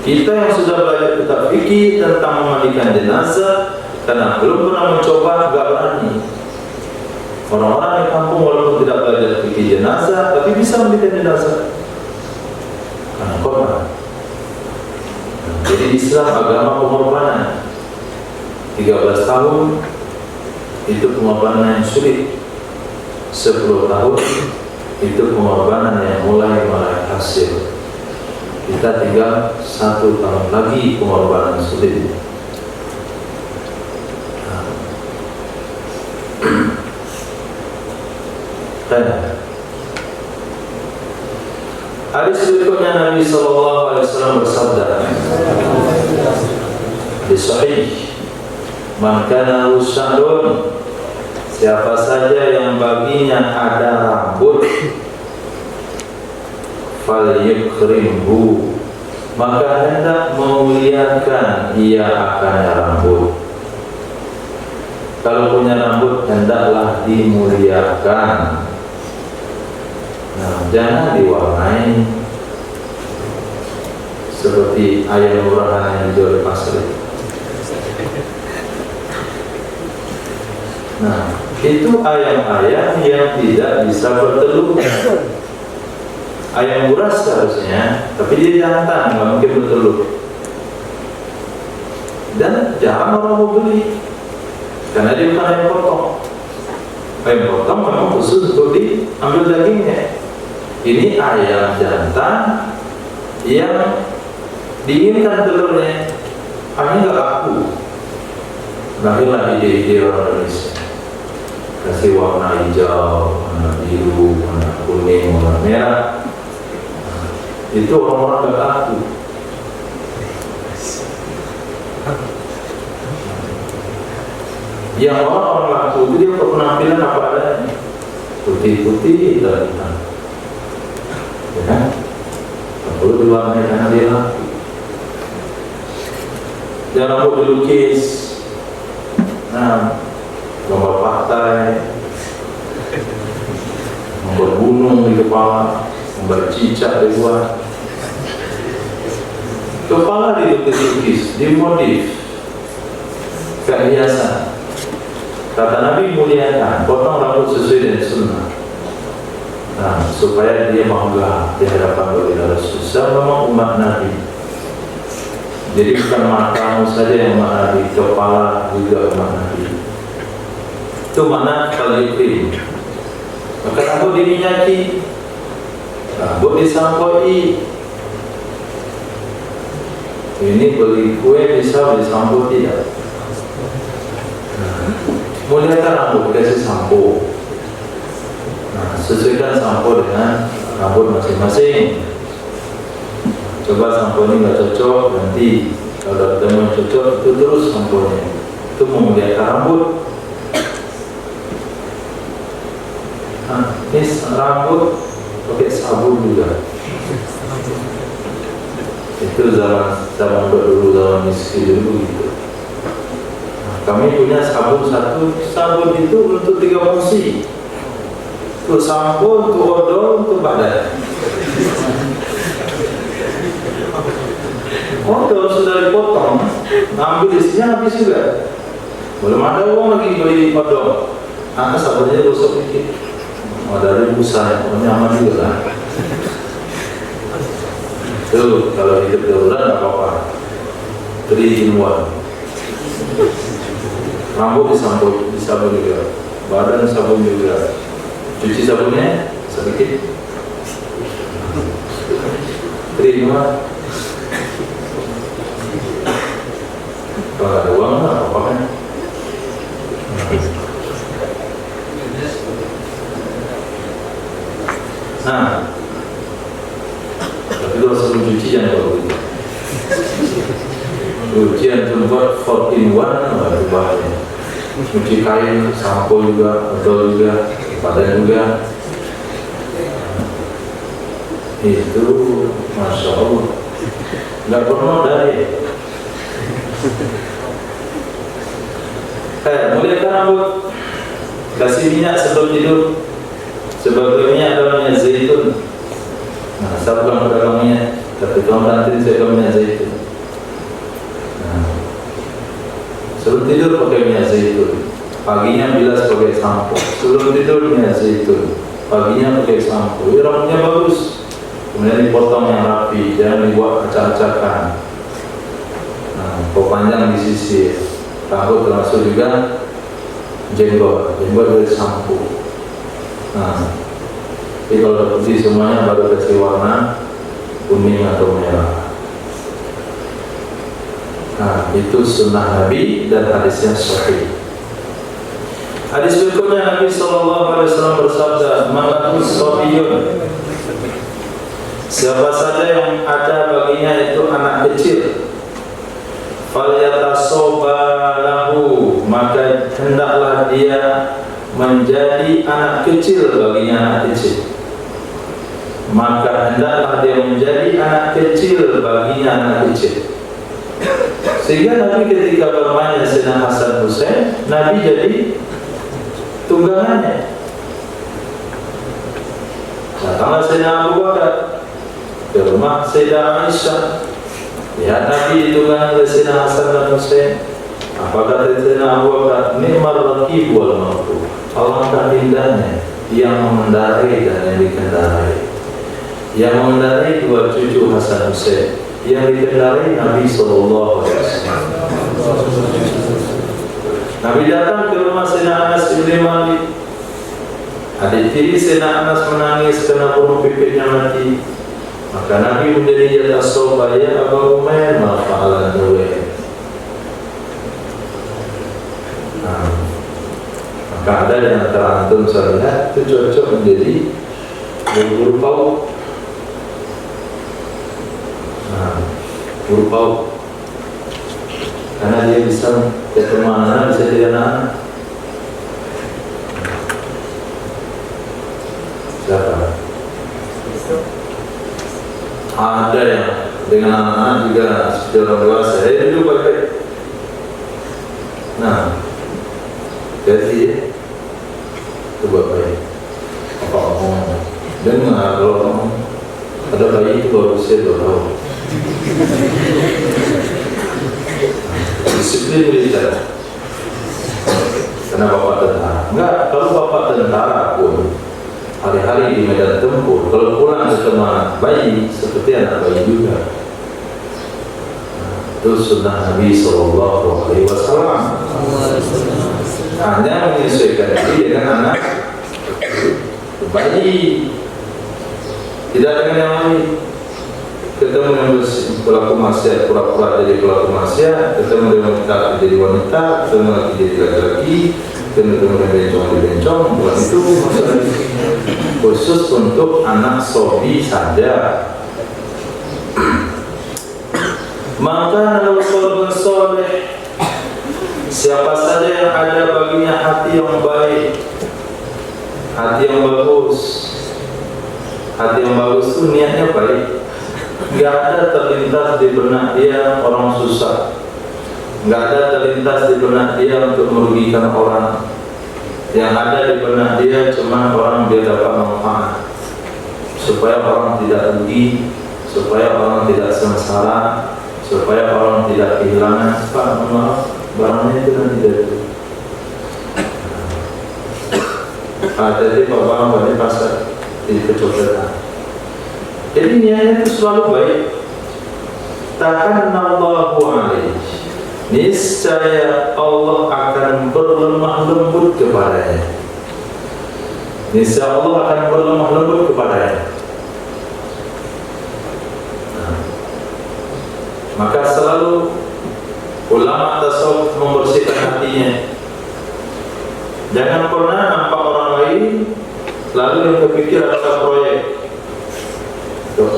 Kita yang sudah belajar kitab fikih tentang memandikan jenazah, karena belum pernah mencoba, gak berani. Orang-orang di kampung walaupun tidak belajar fikih jenazah, tapi bisa memandikan jenazah karena korban. Jadi Islam agama pengorbanan. 13 tahun itu pengorbanan yang sulit. 10 tahun itu pengorbanan yang mulai hasil. Kita tinggal 1 tahun lagi pengorbanan sulit. Hadis berikutnya Nabi SAW bersabda di Sahih, man kana sya'run, siapa saja yang baginya ada rambut, falyukrimhu, maka hendak memuliakan ia akan rambut. Kalau punya rambut hendaklah dimuliakan. Nah, jangan diwarnai seperti ayam murahan yang dijual di pasar. Nah, itu ayam-ayam yang tidak bisa bertelur. Ayam buras seharusnya, tapi dia jantan, nggak mungkin bertelur. Dan jarang orang mau beli, karena dia bukan ayam potong. Ayam potong memang khusus untuk diambil dagingnya. Ini ayam jantan yang diinginkan telurnya, hanya nggak laku. Lahirlah ide-ide orang Indonesia, kasih warna hijau, warna biru, warna kuning, warna merah. Itu orang-orang gak laku. Yang orang-orang laku itu dia penampilan apa adanya, putih-putih dan hitam, ya kan? Tak perlu diwarnai karena dia laku. Yang rambut dilukis, gambar partai, gambar gunung di kepala, gambar cicak di luar. Kepala dilukis, dimodif, kehiasan. Kata Nabi, muliakan, potong rambut sesuai dengan sunnah. Supaya dia bangga di hadapan baginda Rasul. Sama umat Nabi. Jadi bukan matamu saja yang umat Nabi, kepala juga umat Nabi. Itu makna al-ikrim. Maka rambut diminyaki, rambut disampoi. Ini beli kue bisa disampo tidak? Muliakan rambut, kasih sampo. Sesuaikan sampo dengan rambut masing-masing. Coba sampo ini nggak cocok, nanti kalau teman cocok itu terus samponya. Itu memuliakan rambut. Ini rambut pakai sabun juga. Itu zaman dulu, zaman miskin dulu gitu. Kami punya sabun satu, sabun itu untuk 3 fungsi. Untuk sampo, untuk odol, untuk badan. Odol sudah dipotong, ambil isinya habis juga. Belum ada uang lagi beli odol. Sabunnya gosok dikit. Dari busa, nyaman juga kan. Itu kalau hidup darurat tidak apa-apa. 3 in 1. Rambut disabun juga, badan sabun juga. Cuci sabunnya sedikit. 3 in 1. Kalau ada uang tidak apa-apa kan. Tapi kalau sebelum cuci jangan bawa begitu. Cucian tempat 4 in 1 itu bahaya. Cuci kain, sampo juga, odol juga, badan juga. Itu Masya Allah, nggak pernah dari. Muliakan rambut, kasih minyak sebelum tidur. Sebagai minyak adalah minyak zaitun. Saya bukan pedagang minyak, tapi kalau nanti saya akan minyak zaitun. Sebelum tidur pakai minyak zaitun. Paginya bilas pakai sampo. Sebelum tidur minyak zaitun. Paginya pakai sampo. Rambutnya bagus. Kemudian dipotong yang rapi, jangan dibuat acak-acakan. Panjang di sisi. Rambut termasuk juga jenggot dari sampo. Jadi kalau putih semuanya baru kasih warna kuning atau merah. Itu sunnah Nabi dan hadisnya sahih. Hadis berikutnya Nabi SAW bersabda, "Manatus sabiyun." Siapa saja yang ada baginya itu anak kecil, falyatasoba lahu, maka hendaklah dia menjadi anak kecil baginya anak kecil. Maka hendaklah dia menjadi anak kecil baginya anak kecil. Sehingga Nabi ketika bermain Sayyidina Hasan Hussein, Nabi jadi tunggangannya. Datanglah Sayyidina Abu Bakar ke rumah Sayyidah Aisyah. Lihat Nabi ditunggangi oleh Sayyidina Hasan dan Hussein. Apa kata Sayyidina Abu Bakar? Ni'mar rakib wal marfu. Alangkah indahnya yang mengendarai dan yang dikendarai. Yang mengendarai 2 cucu Hasan Hussein, yang dikendarai Nabi SAW. Nabi datang ke rumah Sayyidina Anas bin Malik. Adik tiri Sayyidina Anas menangis karena bunuh pipitnya mati. Maka Nabi menjadi yatasoba, ya Abu Umair ma fa'ala Nuwair. Maka ada yang antara antum saya itu cocok menjadi guru paut. Guru paut, karena dia bisa ketemu anak, bisa jadi anak. Siapa? Ada yang dengan anak-anak juga seperti orang dewasa. Dulu pakai Nah, jadi coba baik apa ngomong dengar kalau ada bayi itu baru usia 2 tahun. Disiplin militer karena bapak tentara. Enggak, kalau bapak tentara pun hari-hari di medan tempur, kalau pulang ketemu anak bayi seperti anak bayi juga. Itu sunnah Nabi Sallallahu Alaihi Wasallam. Hanya menyesuaikan diri dengan anak bayi, tidak dengan yang lain. Ketemu dengan pelaku maksiat, pura-pura jadi pelaku maksiat, ketemu dengan wanita jadi wanita, ketemu lagi jadi laki-laki, ketemu dengan bencong jadi bencong. Bukan itu masalah, khusus untuk anak sobi saja. Maka kalau qalbun soleh, siapa saja yang ada baginya hati yang baik, hati yang bagus. Hati yang bagus itu niatnya baik. Enggak ada terlintas di benak dia orang susah. Enggak ada terlintas di benak dia untuk merugikan orang. Yang ada di benak dia cuma orang dia dapat manfaat, supaya orang tidak rugi, supaya orang tidak sengsara, supaya orang tidak kehilangan. Pak, maaf, barangnya itu nanti jatuh. Jadi Pak Bang di pasar jadi kecopetan. Jadi niatnya itu selalu baik. Tahanallahu alaihi, niscaya Allah akan berlemah lembut kepadanya. Niscaya Allah akan berlemah lembut kepadanya. Maka selalu ulama tasawuf membersihkan hatinya. Jangan pernah nampak orang lain lalu yang berpikir adalah proyek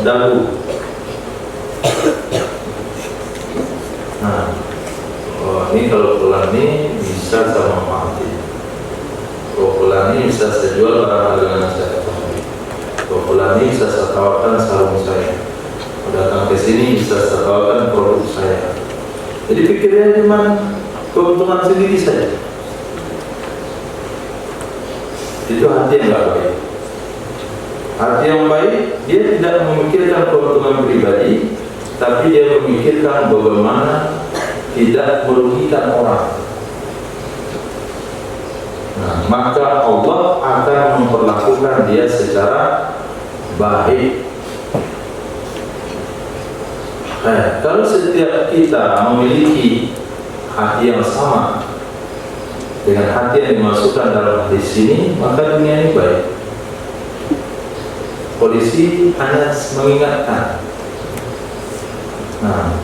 dagu. Nah, ini kalau pulang ini bisa sama mati. Kalau pulang ini bisa saya jual barang dagangan saya. Kalau pulang ini bisa saya tawarkan sarung saya. Datang ke sini bisa saya tawarkan produk saya. Jadi pikirnya cuma keuntungan sendiri saja. Itu hati yang tidak baik. Hati yang baik, dia tidak memikirkan keuntungan pribadi, tapi dia memikirkan bagaimana tidak merugikan orang. Nah, maka Allah akan memperlakukan dia secara baik. Kalau setiap kita memiliki hati yang sama dengan hati yang dimasukkan dalam hadis ini, maka dunia ini baik. Polisi hanya mengingatkan. Nah,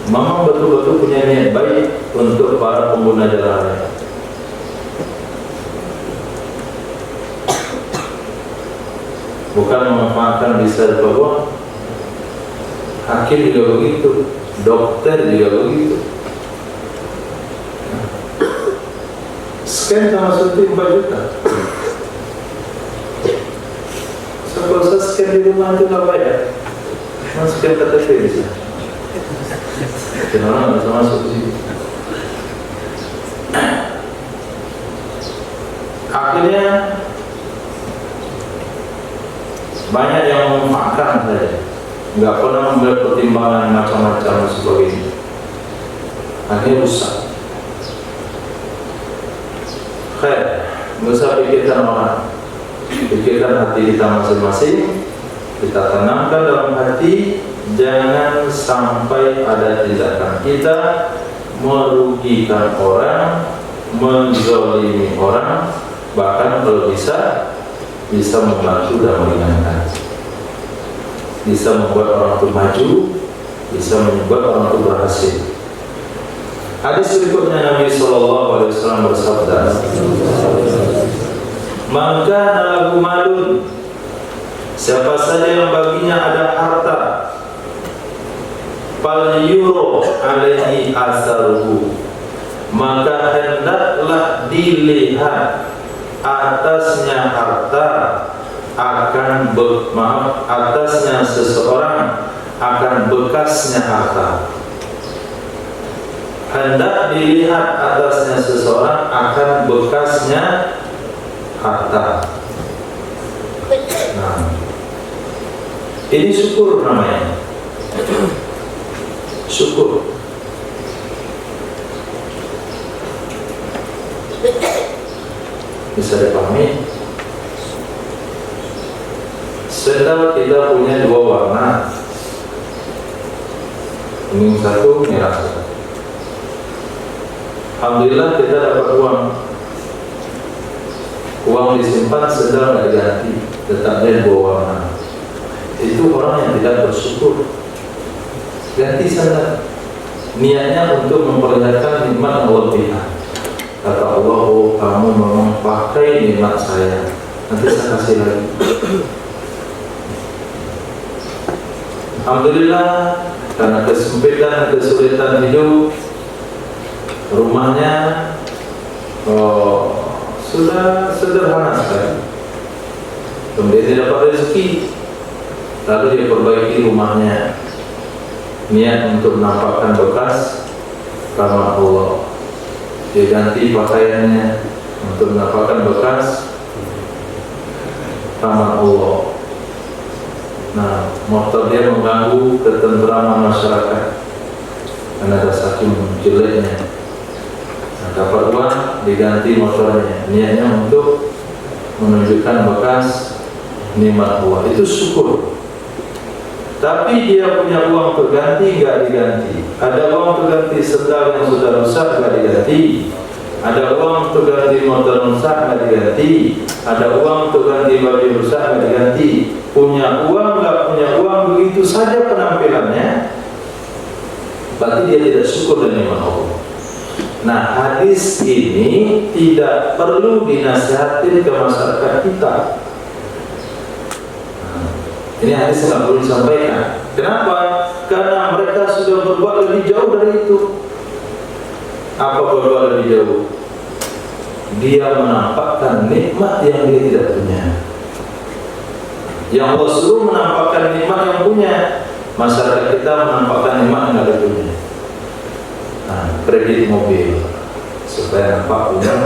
memang betul-betul punya niat baik untuk para pengguna jalan raya. Bukan memanfaatkan bisa bahwa hakim juga begitu, dokter juga begitu. Scan sama suntik 4 juta. Kalau saya scan di rumah itu nggak bayar. Mas scan KTP bisa. Dan orang nggak bisa masuk sih. Akhirnya banyak yang memanfaatkan saya. Nggak pernah membuat pertimbangan macam-macam sebagainya. Akhirnya rusak. Nggak usah pikirkan orang, pikirkan hati kita masing-masing. Kita tanamkan dalam hati, jangan sampai ada tindakan kita merugikan orang, menzalimi orang, bahkan kalau bisa membantu dan meringankan, bisa membuat orang itu maju, bisa membuat orang itu berhasil. Hadis berikutnya Nabi SAW bersabda, "Maka lagu malun, siapa saja yang baginya ada harta, fal yuro alaihi asaruhu, maka hendaklah dilihat atasnya harta atasnya seseorang akan bekasnya harta." hendak dilihat atasnya seseorang akan bekasnya harta. Nah, ini syukur namanya. Syukur. Bisa dipahami? Sedang kita punya dua warna, kuning satu, merah satu. Alhamdulillah kita dapat uang. Uang disimpan sedang tidak diganti, tetap dia dua warna. Itu orang yang tidak bersyukur. Ganti sana. Niatnya untuk memperlihatkan nikmat Allah Ta'ala. Kata Allah, oh kamu memang pakai nikmat saya, nanti saya kasih lagi. Alhamdulillah, karena kesempitan, kesulitan hidup, rumahnya sudah sederhana sekali. Kemudian dia dapat rezeki, lalu dia perbaiki rumahnya, niat untuk menampakkan bekas karena Allah. Dia ganti pakaiannya untuk menampakkan bekas karena Allah. Nah, motor dia mengganggu ketentraman masyarakat karena ada saking jeleknya. Nah, dapat uang diganti motornya, niatnya untuk menunjukkan bekas nikmat Allah. Itu syukur. Tapi dia punya uang terganti, nggak diganti. Ada uang terganti sendal yang sudah rusak, nggak diganti. Ada uang terganti motor rusak, nggak diganti. Ada uang terganti baju rusak, nggak diganti. Punya uang, nggak punya uang, begitu saja penampilannya. Berarti dia tidak syukur dengan nikmat Allah. Nah, hadis ini tidak perlu dinasihatin ke masyarakat kita. Ini hadis nggak perlu disampaikan. Kenapa? Karena mereka sudah berbuat lebih jauh dari itu. Apa berbuat lebih jauh? Dia menampakkan nikmat yang dia tidak punya. Yang Allah suruh menampakkan nikmat yang punya. Masyarakat kita menampakkan nikmat yang tidak punya. Nah, kredit mobil supaya nampak punya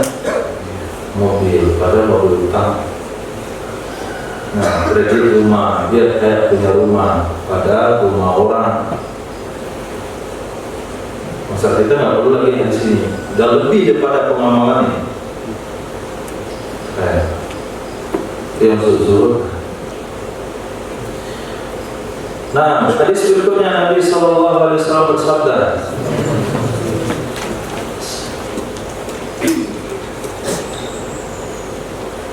mobil, padahal mobil utang. Nah, kredit rumah, dia kayak punya rumah, padahal rumah orang. Masa kita nggak perlu lagi di sini, dan lebih daripada pengamalan ini. Yang suruh. Nah, tadi sebelumnya Nabi SAW bersabda,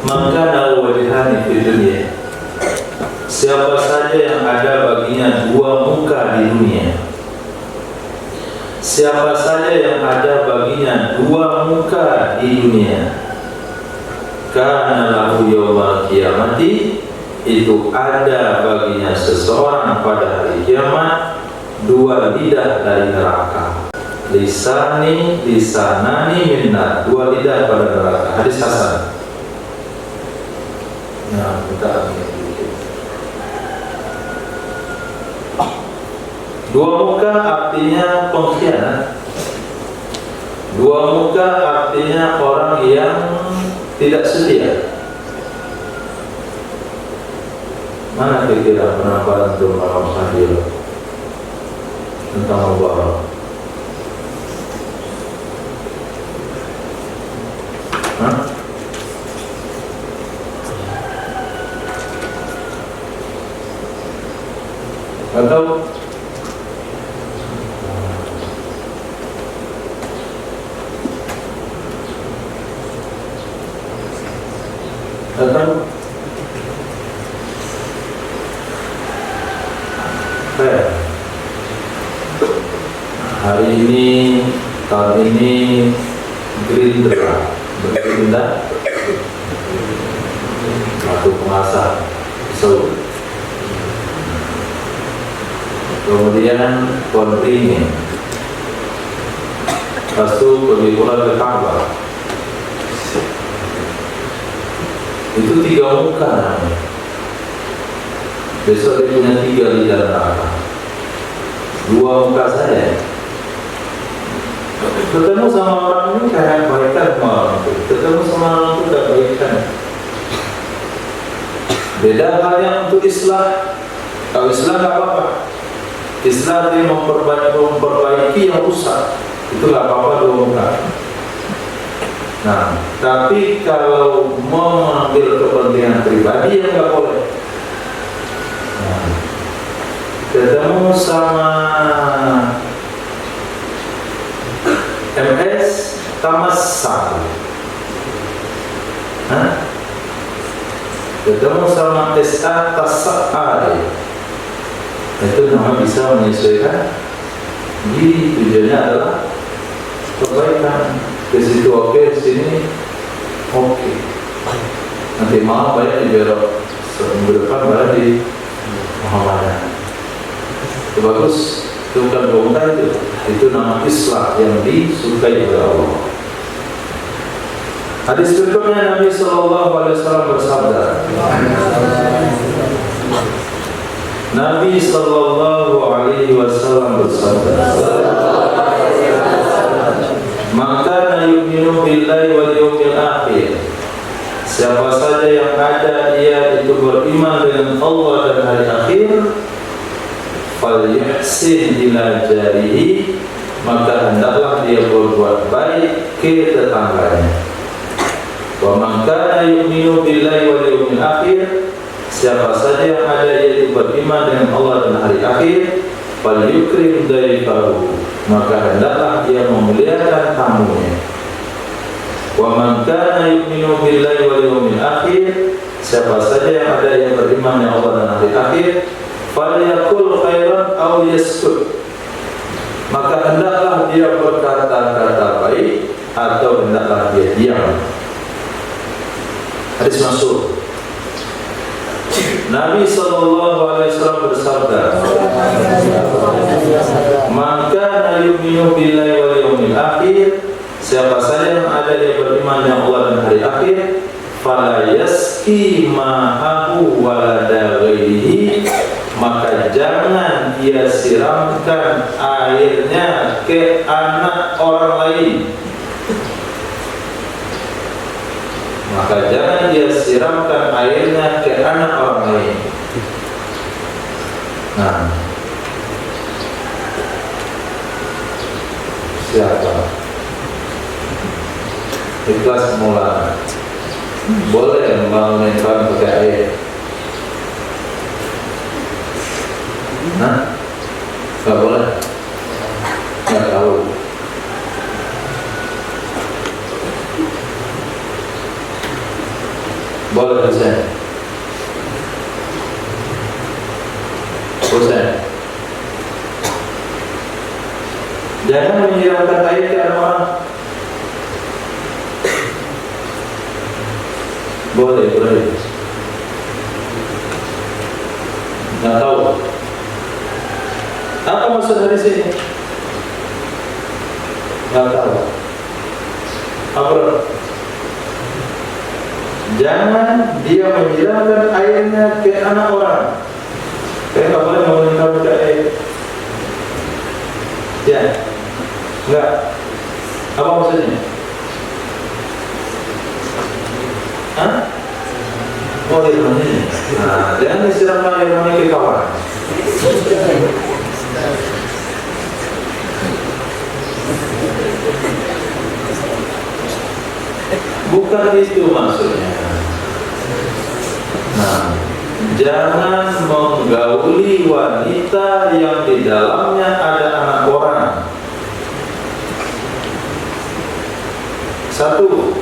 maka wajhani di dunia. Siapa saja yang ada baginya dua muka di dunia. Siapa saja yang ada baginya dua muka di dunia, kana lahu yaumal qiyamati, itu ada baginya seseorang pada hari kiamat dua lidah dari neraka. Lisanani minnar, dua lidah pada neraka. Hadis hasan. Nah, kita dua muka artinya pengkhianat. Dua muka artinya orang yang tidak setia. Mana kira-kira penampilan untuk malam hadir tentang mubarak? Hah? Atau hari ini, tahun ini Gerindra berpindah satu pengasah Seoul. Kemudian kontingen, lepas itu pergi pula ke Ka'bah. Itu tiga muka namanya. Besok dia punya tiga lidah neraka. Dua muka saya, Ketemu sama orang ini kayak baikan sama orang itu. Ketemu sama orang itu gak baikan. Beda halnya untuk Islam. Kalau Islam gak apa-apa. Islam dia memperbaiki yang rusak. Itu gak apa-apa diomongkan. Nah, tapi kalau mengambil kepentingan pribadi yang gak boleh. Nah, ketemu sama MS Tamassak. Ketemu sama SA Tasa'ad. Itu nama bisa menyesuaikan. Jadi tujuannya adalah kebaikan. Ke situ oke, di sini oke. Nanti malam banyak di belok seminggu depan baru di Muhammadiyah. Itu bagus. Itu bukan bongkar itu nama Islam yang disukai oleh Allah. Hadis berikutnya Nabi SAW bersabda. Nabi SAW bersabda. Maka yu'minu billahi wal yawmil akhir. Siapa saja yang ada dia itu beriman dengan Allah dan hari akhir, falyuhsin ila jarihi, maka hendaklah dia berbuat baik ke tetangganya. Wa man kana yu'minu billahi wal yawmil akhir, siapa saja yang ada yaitu beriman dengan Allah dan hari akhir, falyukrim dayfahu, maka hendaklah dia memuliakan tamunya. Wa man kana yu'minu billahi wal yawmil akhir, siapa saja yang ada yang beriman dengan Allah dan hari akhir, falyakul khairan aw yaskut, maka hendaklah dia berkata-kata baik atau hendaklah dia diam. Hadis masyhur. Nabi SAW bersabda, maka yu'minu billahi wal yawmil akhir, siapa saja yang ada yang beriman dengan Allah dan hari akhir, fala yaski ma'ahu walada ghairihi, maka jangan dia siramkan airnya ke anak orang lain. Maka jangan dia siramkan airnya ke anak orang lain. Nah, siapa? Ikhlas mula. Boleh membangunkan pakai air. Nah, nggak boleh. Nggak tahu. Boleh Husain. Husain. Jangan menyiramkan air ke orang. Boleh. Nggak tahu. Apa maksud dari sini? Nggak tahu. Apa? Jangan dia menyiramkan airnya ke anak orang. Saya nggak boleh menyiramkan ke air. Ya, enggak. Apa maksudnya? Hah? Oh, air mani. Nah, jangan disiramkan air mani ke kawan. Bukan itu maksudnya. Nah, jangan menggauli wanita yang di dalamnya ada anak orang. Satu,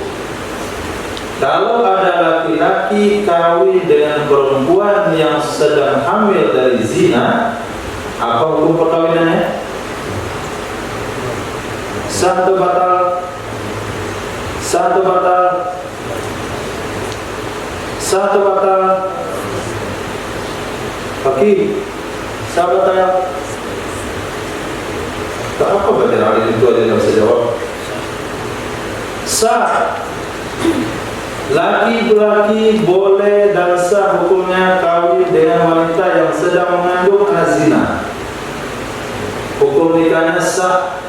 kalau ada laki-laki kawin dengan perempuan yang sedang hamil dari zina, apa hukum perkawinannya? Satu batal. Fakih, sahabat. Apa bagian hari itu ada yang bisa jawab? Sah. Laki-laki boleh dan sah hukumnya kawin dengan wanita yang sedang mengandung anak zina. Hukum nikahnya sah.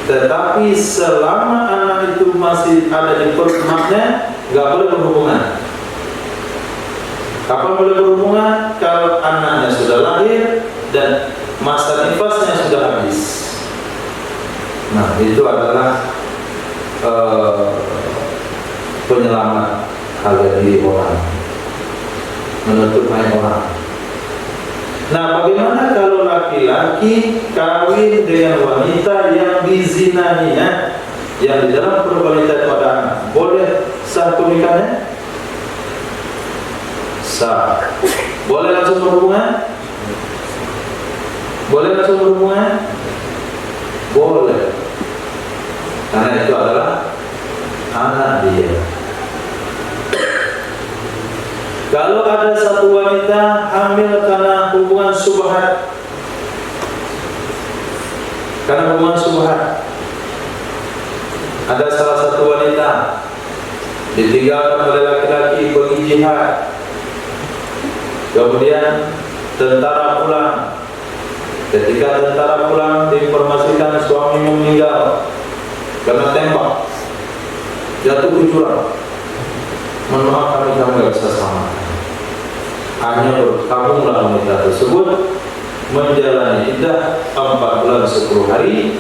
Tetapi selama anak itu masih ada di perut emaknya, nggak boleh berhubungan. Kapan boleh berhubungan? Kalau anaknya sudah lahir dan masa nifasnya sudah habis. Nah, itu adalah penyelamat harga diri orang, menutup aib orang. Nah, bagaimana kalau laki-laki kawin dengan wanita yang dizinainya, yang di dalam perut wanita itu ada anak? Boleh sah pernikahannya? Sah. Boleh langsung berhubungan? Boleh langsung berhubungan? Boleh. Karena itu adalah anak dia. Kalau ada satu wanita hamil karena hubungan syubhat, ada salah satu wanita ditinggalkan oleh laki-laki pergi jihad, kemudian tentara pulang. Ketika tentara pulang, diinformasikan suami meninggal karena tembak, jatuh ke jurang. Mohon maaf, kami nggak bisa selamatkan. Hanya berkabunglah wanita tersebut menjalani iddah 4 bulan 10 hari.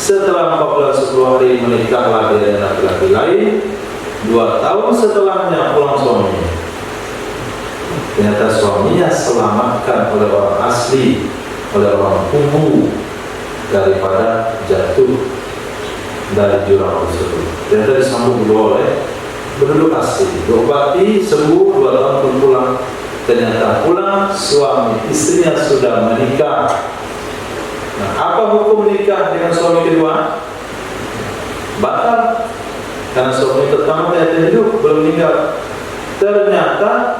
Setelah 4 bulan 10 hari menikahlah dia dengan laki-laki lain. 2 tahun setelahnya pulang suaminya. Ternyata suaminya selamatkan oleh orang asli, oleh orang kumuh, daripada jatuh dari jurang tersebut. Ternyata disambut dulu oleh penduduk asli, diobati, sembuh, 2 tahun pun pulang. Ternyata pulang, suami istrinya sudah menikah. Nah, apa hukum nikah dengan suami kedua? Batal, karena suami pertama tidak hidup, belum meninggal. Ternyata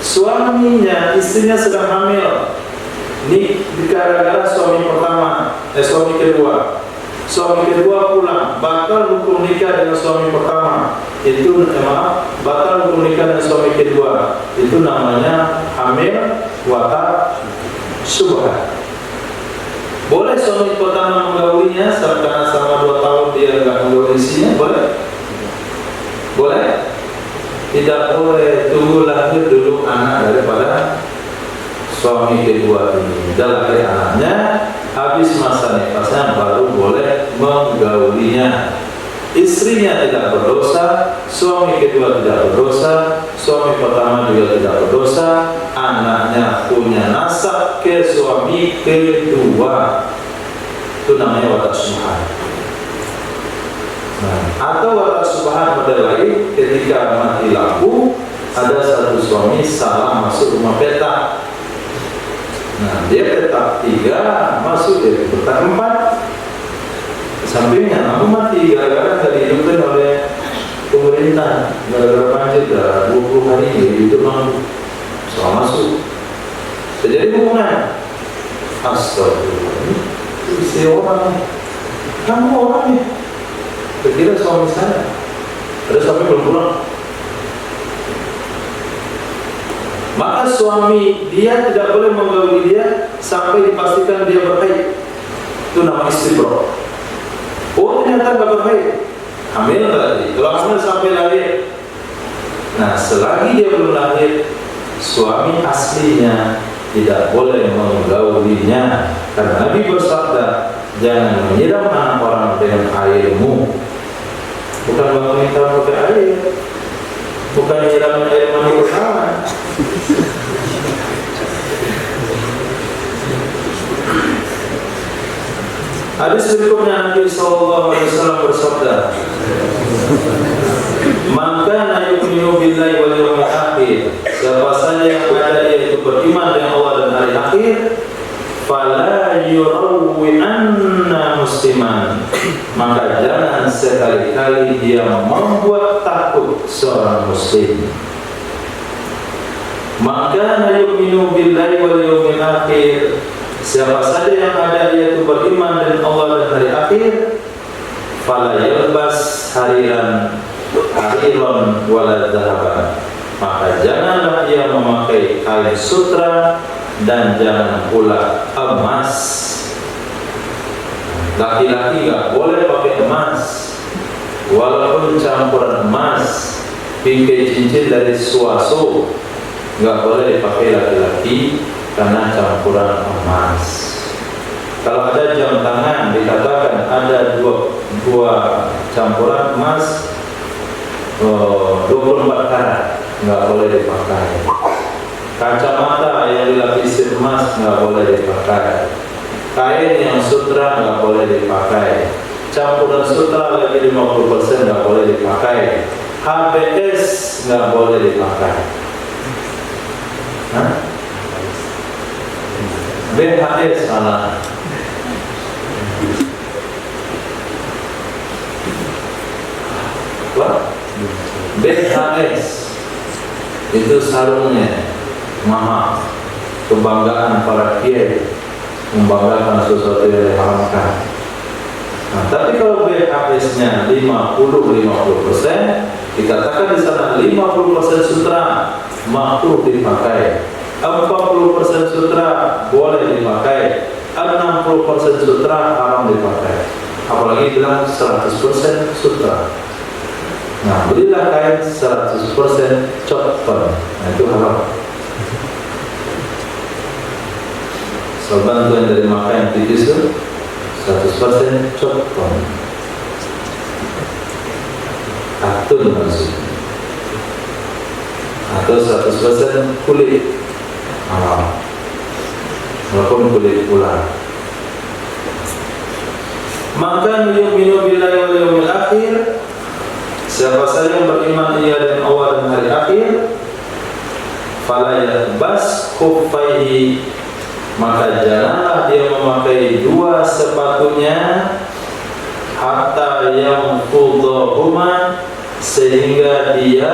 suaminya, istrinya sedang hamil. Ini gara-gara suami pertama, suami kedua. Suami kedua pulang, batal hukum nikah dengan suami pertama. Itu batal hukum nikah dengan suami kedua. Itu namanya hamil wata syubhat. Boleh suami pertama menggaulinya karena selama 2 tahun dia nggak menggauli istrinya, boleh? Boleh? Tidak boleh. Tunggu lahir dulu anak daripada suami kedua ini. Dalam lahir anaknya, habis masa nifasnya baru boleh menggaulinya. Istrinya tidak berdosa, suami kedua tidak berdosa, suami pertama juga tidak berdosa. Anaknya punya nasab ke suami kedua. Itu namanya watak syubhat. Nah, atau watak syubhat model lain, ketika mati lampu, ada satu suami salah masuk rumah petak. Nah, dia petak 3, masuk dari petak 4. Sampingnya lampu mati gara-gara tadi dihidupkan oleh pemerintah, gara-gara banjir, 20 hari itu lampu salah masuk. Terjadi hubungan. Astagfirullah, istri orang, kamu orangnya. Kira suami saya, ada suami belum pulang. Maka suami dia tidak boleh menggauli dia sampai dipastikan dia berhaid. Itu nama istibra. Oh, ternyata nggak berhaid, hamil tadi. Kalau hamil sampai lahir, nah selagi dia belum lahir, suami aslinya tidak boleh menggaulinya. Karena Nabi bersabda, jangan menyiram anak orang dengan airmu. Bukan bangun kita pakai air, bukan nyiram air mani bersama. Hadis berikutnya Nabi SAW bersabda, "Man kana yu'minu billahi wal yawmil akhir." Siapa saja yang ada yaitu beriman dengan Allah dan hari akhir, fala yurawwi'anna musliman. Maka jangan sekali-kali dia membuat takut seorang muslim. Maka yu'minu billahi wal yawmil akhir. Siapa saja yang ada yaitu beriman dengan Allah dan hari akhir, fala yalbas hariran wala dhahaban. Maka janganlah ia memakai kain sutra dan jangan pula emas. Laki-laki nggak boleh pakai emas, walaupun campuran emas, pakai cincin dari suaso, nggak boleh dipakai laki-laki karena campuran emas. Kalau ada jam tangan dikatakan ada dua campuran emas 24 karat, nggak boleh dipakai. Kacamata yang dilapisi emas nggak boleh dipakai. Kain yang sutra nggak boleh dipakai. Campuran sutra lagi 50% nggak boleh dipakai. HBS nggak boleh dipakai. Hah? BHS malah. What? BHS itu sarungnya mahal, kebanggaan para kiai, membanggakan sesuatu yang diharamkan. Nah, tapi kalau BHS-nya 50% dikatakan di sana 50% sutra makruh dipakai, 40% sutra boleh dipakai, 60% sutra haram dipakai. Apalagi bilang 100% sutra. Nah, belilah kain 100% cotton. Nah, itu haram. Sorban yang dari Makkah yang tipis itu 100% cotton, katun maksudnya, atau 100% kulit haram, walaupun kulit ular. Maka yu'minu billahi wal yawmil akhir, siapa saja yang beriman ia dengan Allah dan hari akhir, fala yalbas khuffaihi, maka janganlah dia memakai dua sepatunya hatta yang fudhahuma, sehingga dia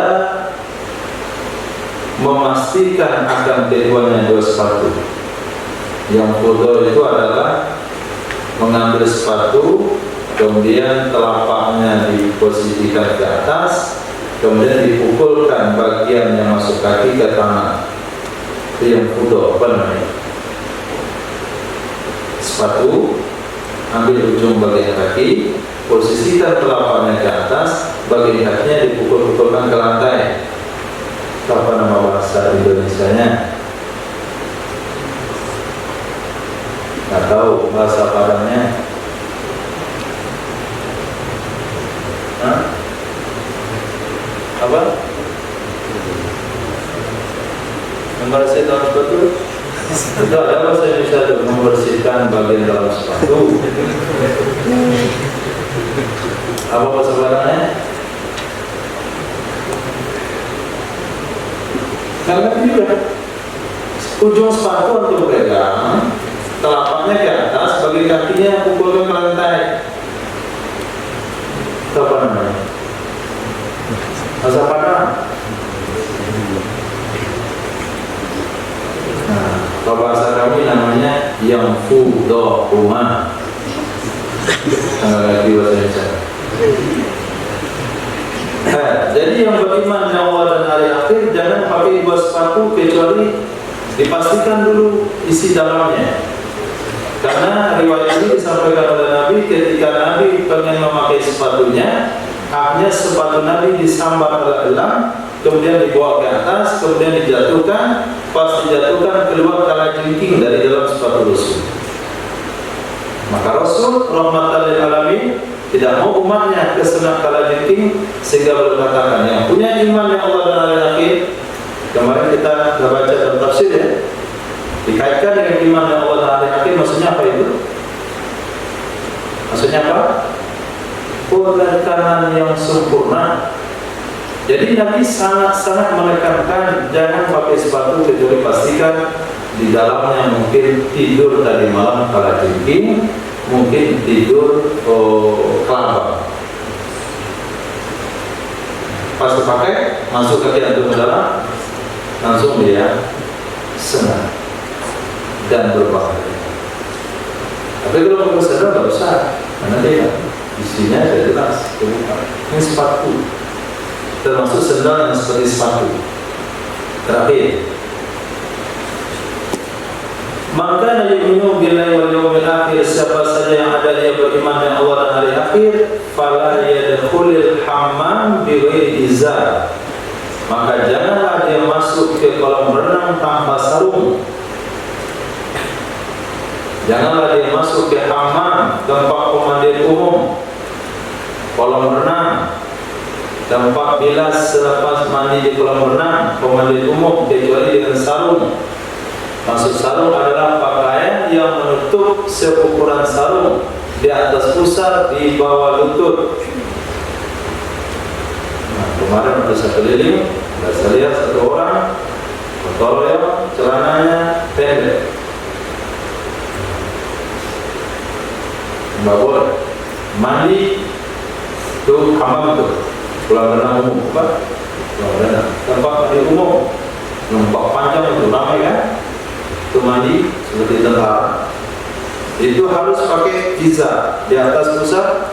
memastikan akan keduanya dua sepatu. Yang fudhah itu adalah mengambil sepatu, kemudian telapaknya diposisikan ke atas, kemudian dipukulkan bagian yang masuk kaki ke tangan. Itu yang fudhah, apa namanya? Sepatu, ambil ujung bagian kaki, posisikan telapaknya ke atas, bagian kakinya dipukul-pukulkan ke lantai. Apa nama bahasa Indonesianya? Nggak tahu bahasa Padangnya. Hah? Apa? Membersihkan dalam sepatu? Itu ada bahasa Indonesia untuk membersihkan bagian dalam sepatu. Apa bahasa Padangnya? Karena juga ujung sepatu untuk pegang, telapaknya ke atas, bagian kakinya pukulkan ke lantai. Itu apa namanya? Bahasa Padang. Nah, kalau bahasa kami namanya yang fudhahuma. Lagi bahasa Indonesia. Jadi yang beriman dengan Allah dan hari akhir jangan pakai dua sepatu kecuali dipastikan dulu isi dalamnya. Karena riwayat ini disampaikan oleh Nabi ketika Nabi pengen memakai sepatunya, akhirnya sepatu Nabi disambar oleh elang, kemudian dibawa ke atas, kemudian dijatuhkan. Pas dijatuhkan keluar kalajengking dari dalam sepatu Rasul. Maka Rasul rahmatan lil alamin tidak mau umatnya kesenang kalajengking, sehingga berkatakan yang punya iman yang Allah dan hari akhir. Kemarin kita sudah baca dalam tafsir ya, dikaitkan dengan iman yang Allah dan hari akhir. Maksudnya apa itu? Maksudnya apa? Penekanan yang sempurna. Jadi Nabi sangat-sangat menekankan jangan pakai sepatu kecuali pastikan di dalamnya mungkin tidur tadi malam kalajengking, mungkin tidur kelabang. Pas dipakai, masuk kaki antum ke dalam, langsung dia senang dan berbahaya. Tapi kalau pakai sandal nggak usah, karena dia isinya sudah jelas, ini sepatu. Termasuk sandal yang seperti sepatu. Terakhir, Maka yu'minu billahi wal yawmil akhir, siapa saja yang ada dia beriman dengan Allah dan hari akhir, fala yadkhulul hammam bighairi izar, maka janganlah dia masuk ke kolam renang tanpa sarung. Janganlah dia masuk ke hammam, tempat pemandian umum, kolam renang, tempat bilas selepas mandi di kolam renang, pemandian umum, kecuali dengan sarung. Maksud sarung adalah pakaian yang menutup seukuran sarung, di atas pusar, di bawah lutut. Nah, kemarin ada satu keliling, saya lihat satu orang motornya celananya pendek, nggak boleh mandi tuh hammam tuh, kolam renang umum, apa? Kolam renang, tempat mandi umum, nampak panjang itu ramai kan? Itu mandi seperti tentara, itu harus pakai izar, di atas pusar,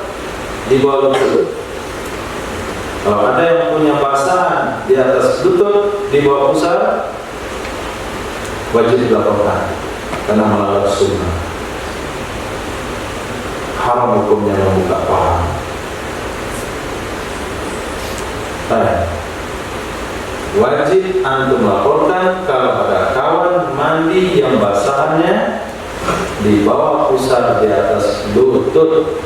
di bawah lutut. Kalau ada yang punya basahan di atas lutut, di bawah pusar, wajib dilaporkan karena melanggar sunnah. Haram hukumnya membuka paha. Wajib antum laporkan kalau ada kawan mandi yang basahannya di bawah pusar, di atas lutut,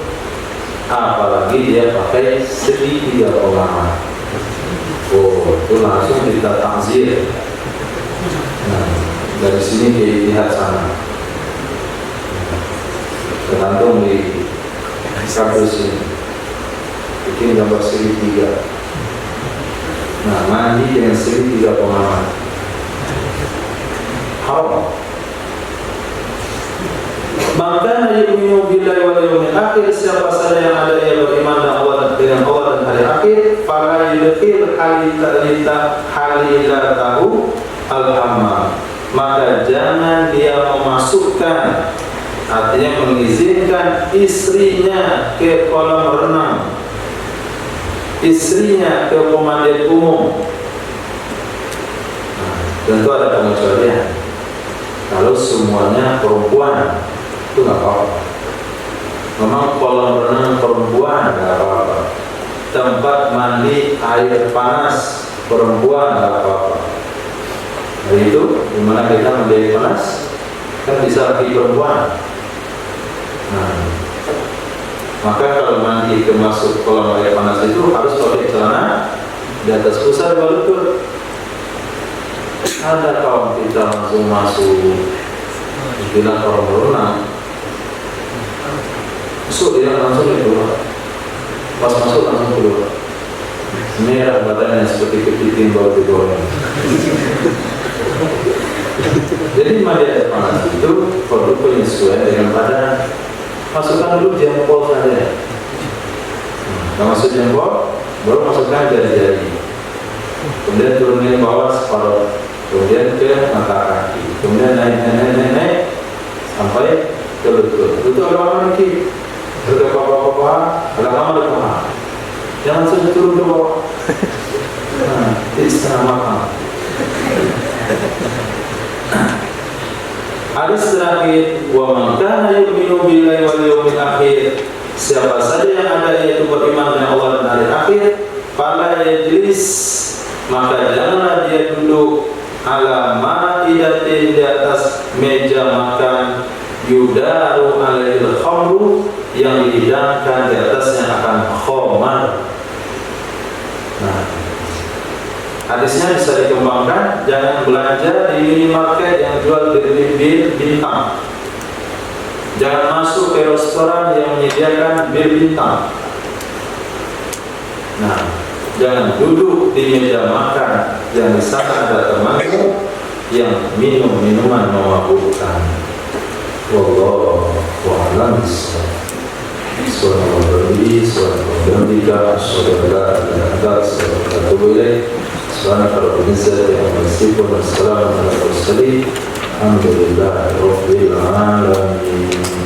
apalagi dia pakai segitiga pengaman. Oh, itu langsung kita takzir. Nah, dari sini lihat sana, tergantung di kardus ini, bikin gambar segitiga. Nah, mandi dengan segitiga pengaman haram. Maka yu'minu billahi wal yawmil akhir, siapa saja yang ada ia beriman dengan Allah dan hari akhir, fala yudkhil halilatahu al-hammam, maka jangan dia memasukkan, artinya mengizinkan istrinya ke kolam renang, istrinya ke pemandian umum. Nah, tentu ada pengecualian. Kalau semuanya perempuan, itu nggak apa-apa. Memang kolam renang perempuan nggak apa-apa. Tempat mandi air panas perempuan nggak apa-apa. Nah itu dimana kita mandi air panas, kan bisa lagi perempuan. Nah, maka kalau mandi masuk kolam air panas itu harus pakai celana di atas pusar bawah lutut. Ada kawan kita langsung masuk, bilang kolam renang, masuk dia langsung keluar. Pas masuk langsung keluar, merah badannya seperti kepiting baru digoreng. Jadi mandi air panas itu perlu penyesuaian dengan badan. Masukkan dulu jempol saja. Nah, masuk jempol, baru masukkan jari-jari. Kemudian turunin bawah separuh, kemudian ke mata kaki, kemudian naik sampai ke lutut. Lutut agak lagi, ke paha, agak lama ke paha. Jangan saja turun ke bawah. Nah, itu setengah makan. Hadis terakhir, wa man kana yu'minu billahi wal yawmil akhir, siapa saja yang ada yaitu beriman dengan Allah dan hari akhir, fala yajlis, maka janganlah dia duduk ala ma'idatin, di atas meja makan, yudaru alaihil khamru, yang dihidangkan di atasnya akan khamar. Nah, hadisnya bisa dikembangkan, jangan belanja di minimarket yang jual bir bintang. Jangan masuk ke restoran yang menyediakan bir bintang. Nah, jangan duduk di meja makan yang di sana ada temanmu yang minum minuman memabukkan. Wallahu a'lam bishawab. Subhanallah, subhanallah, Alhamdulillah Rabbil Alamin.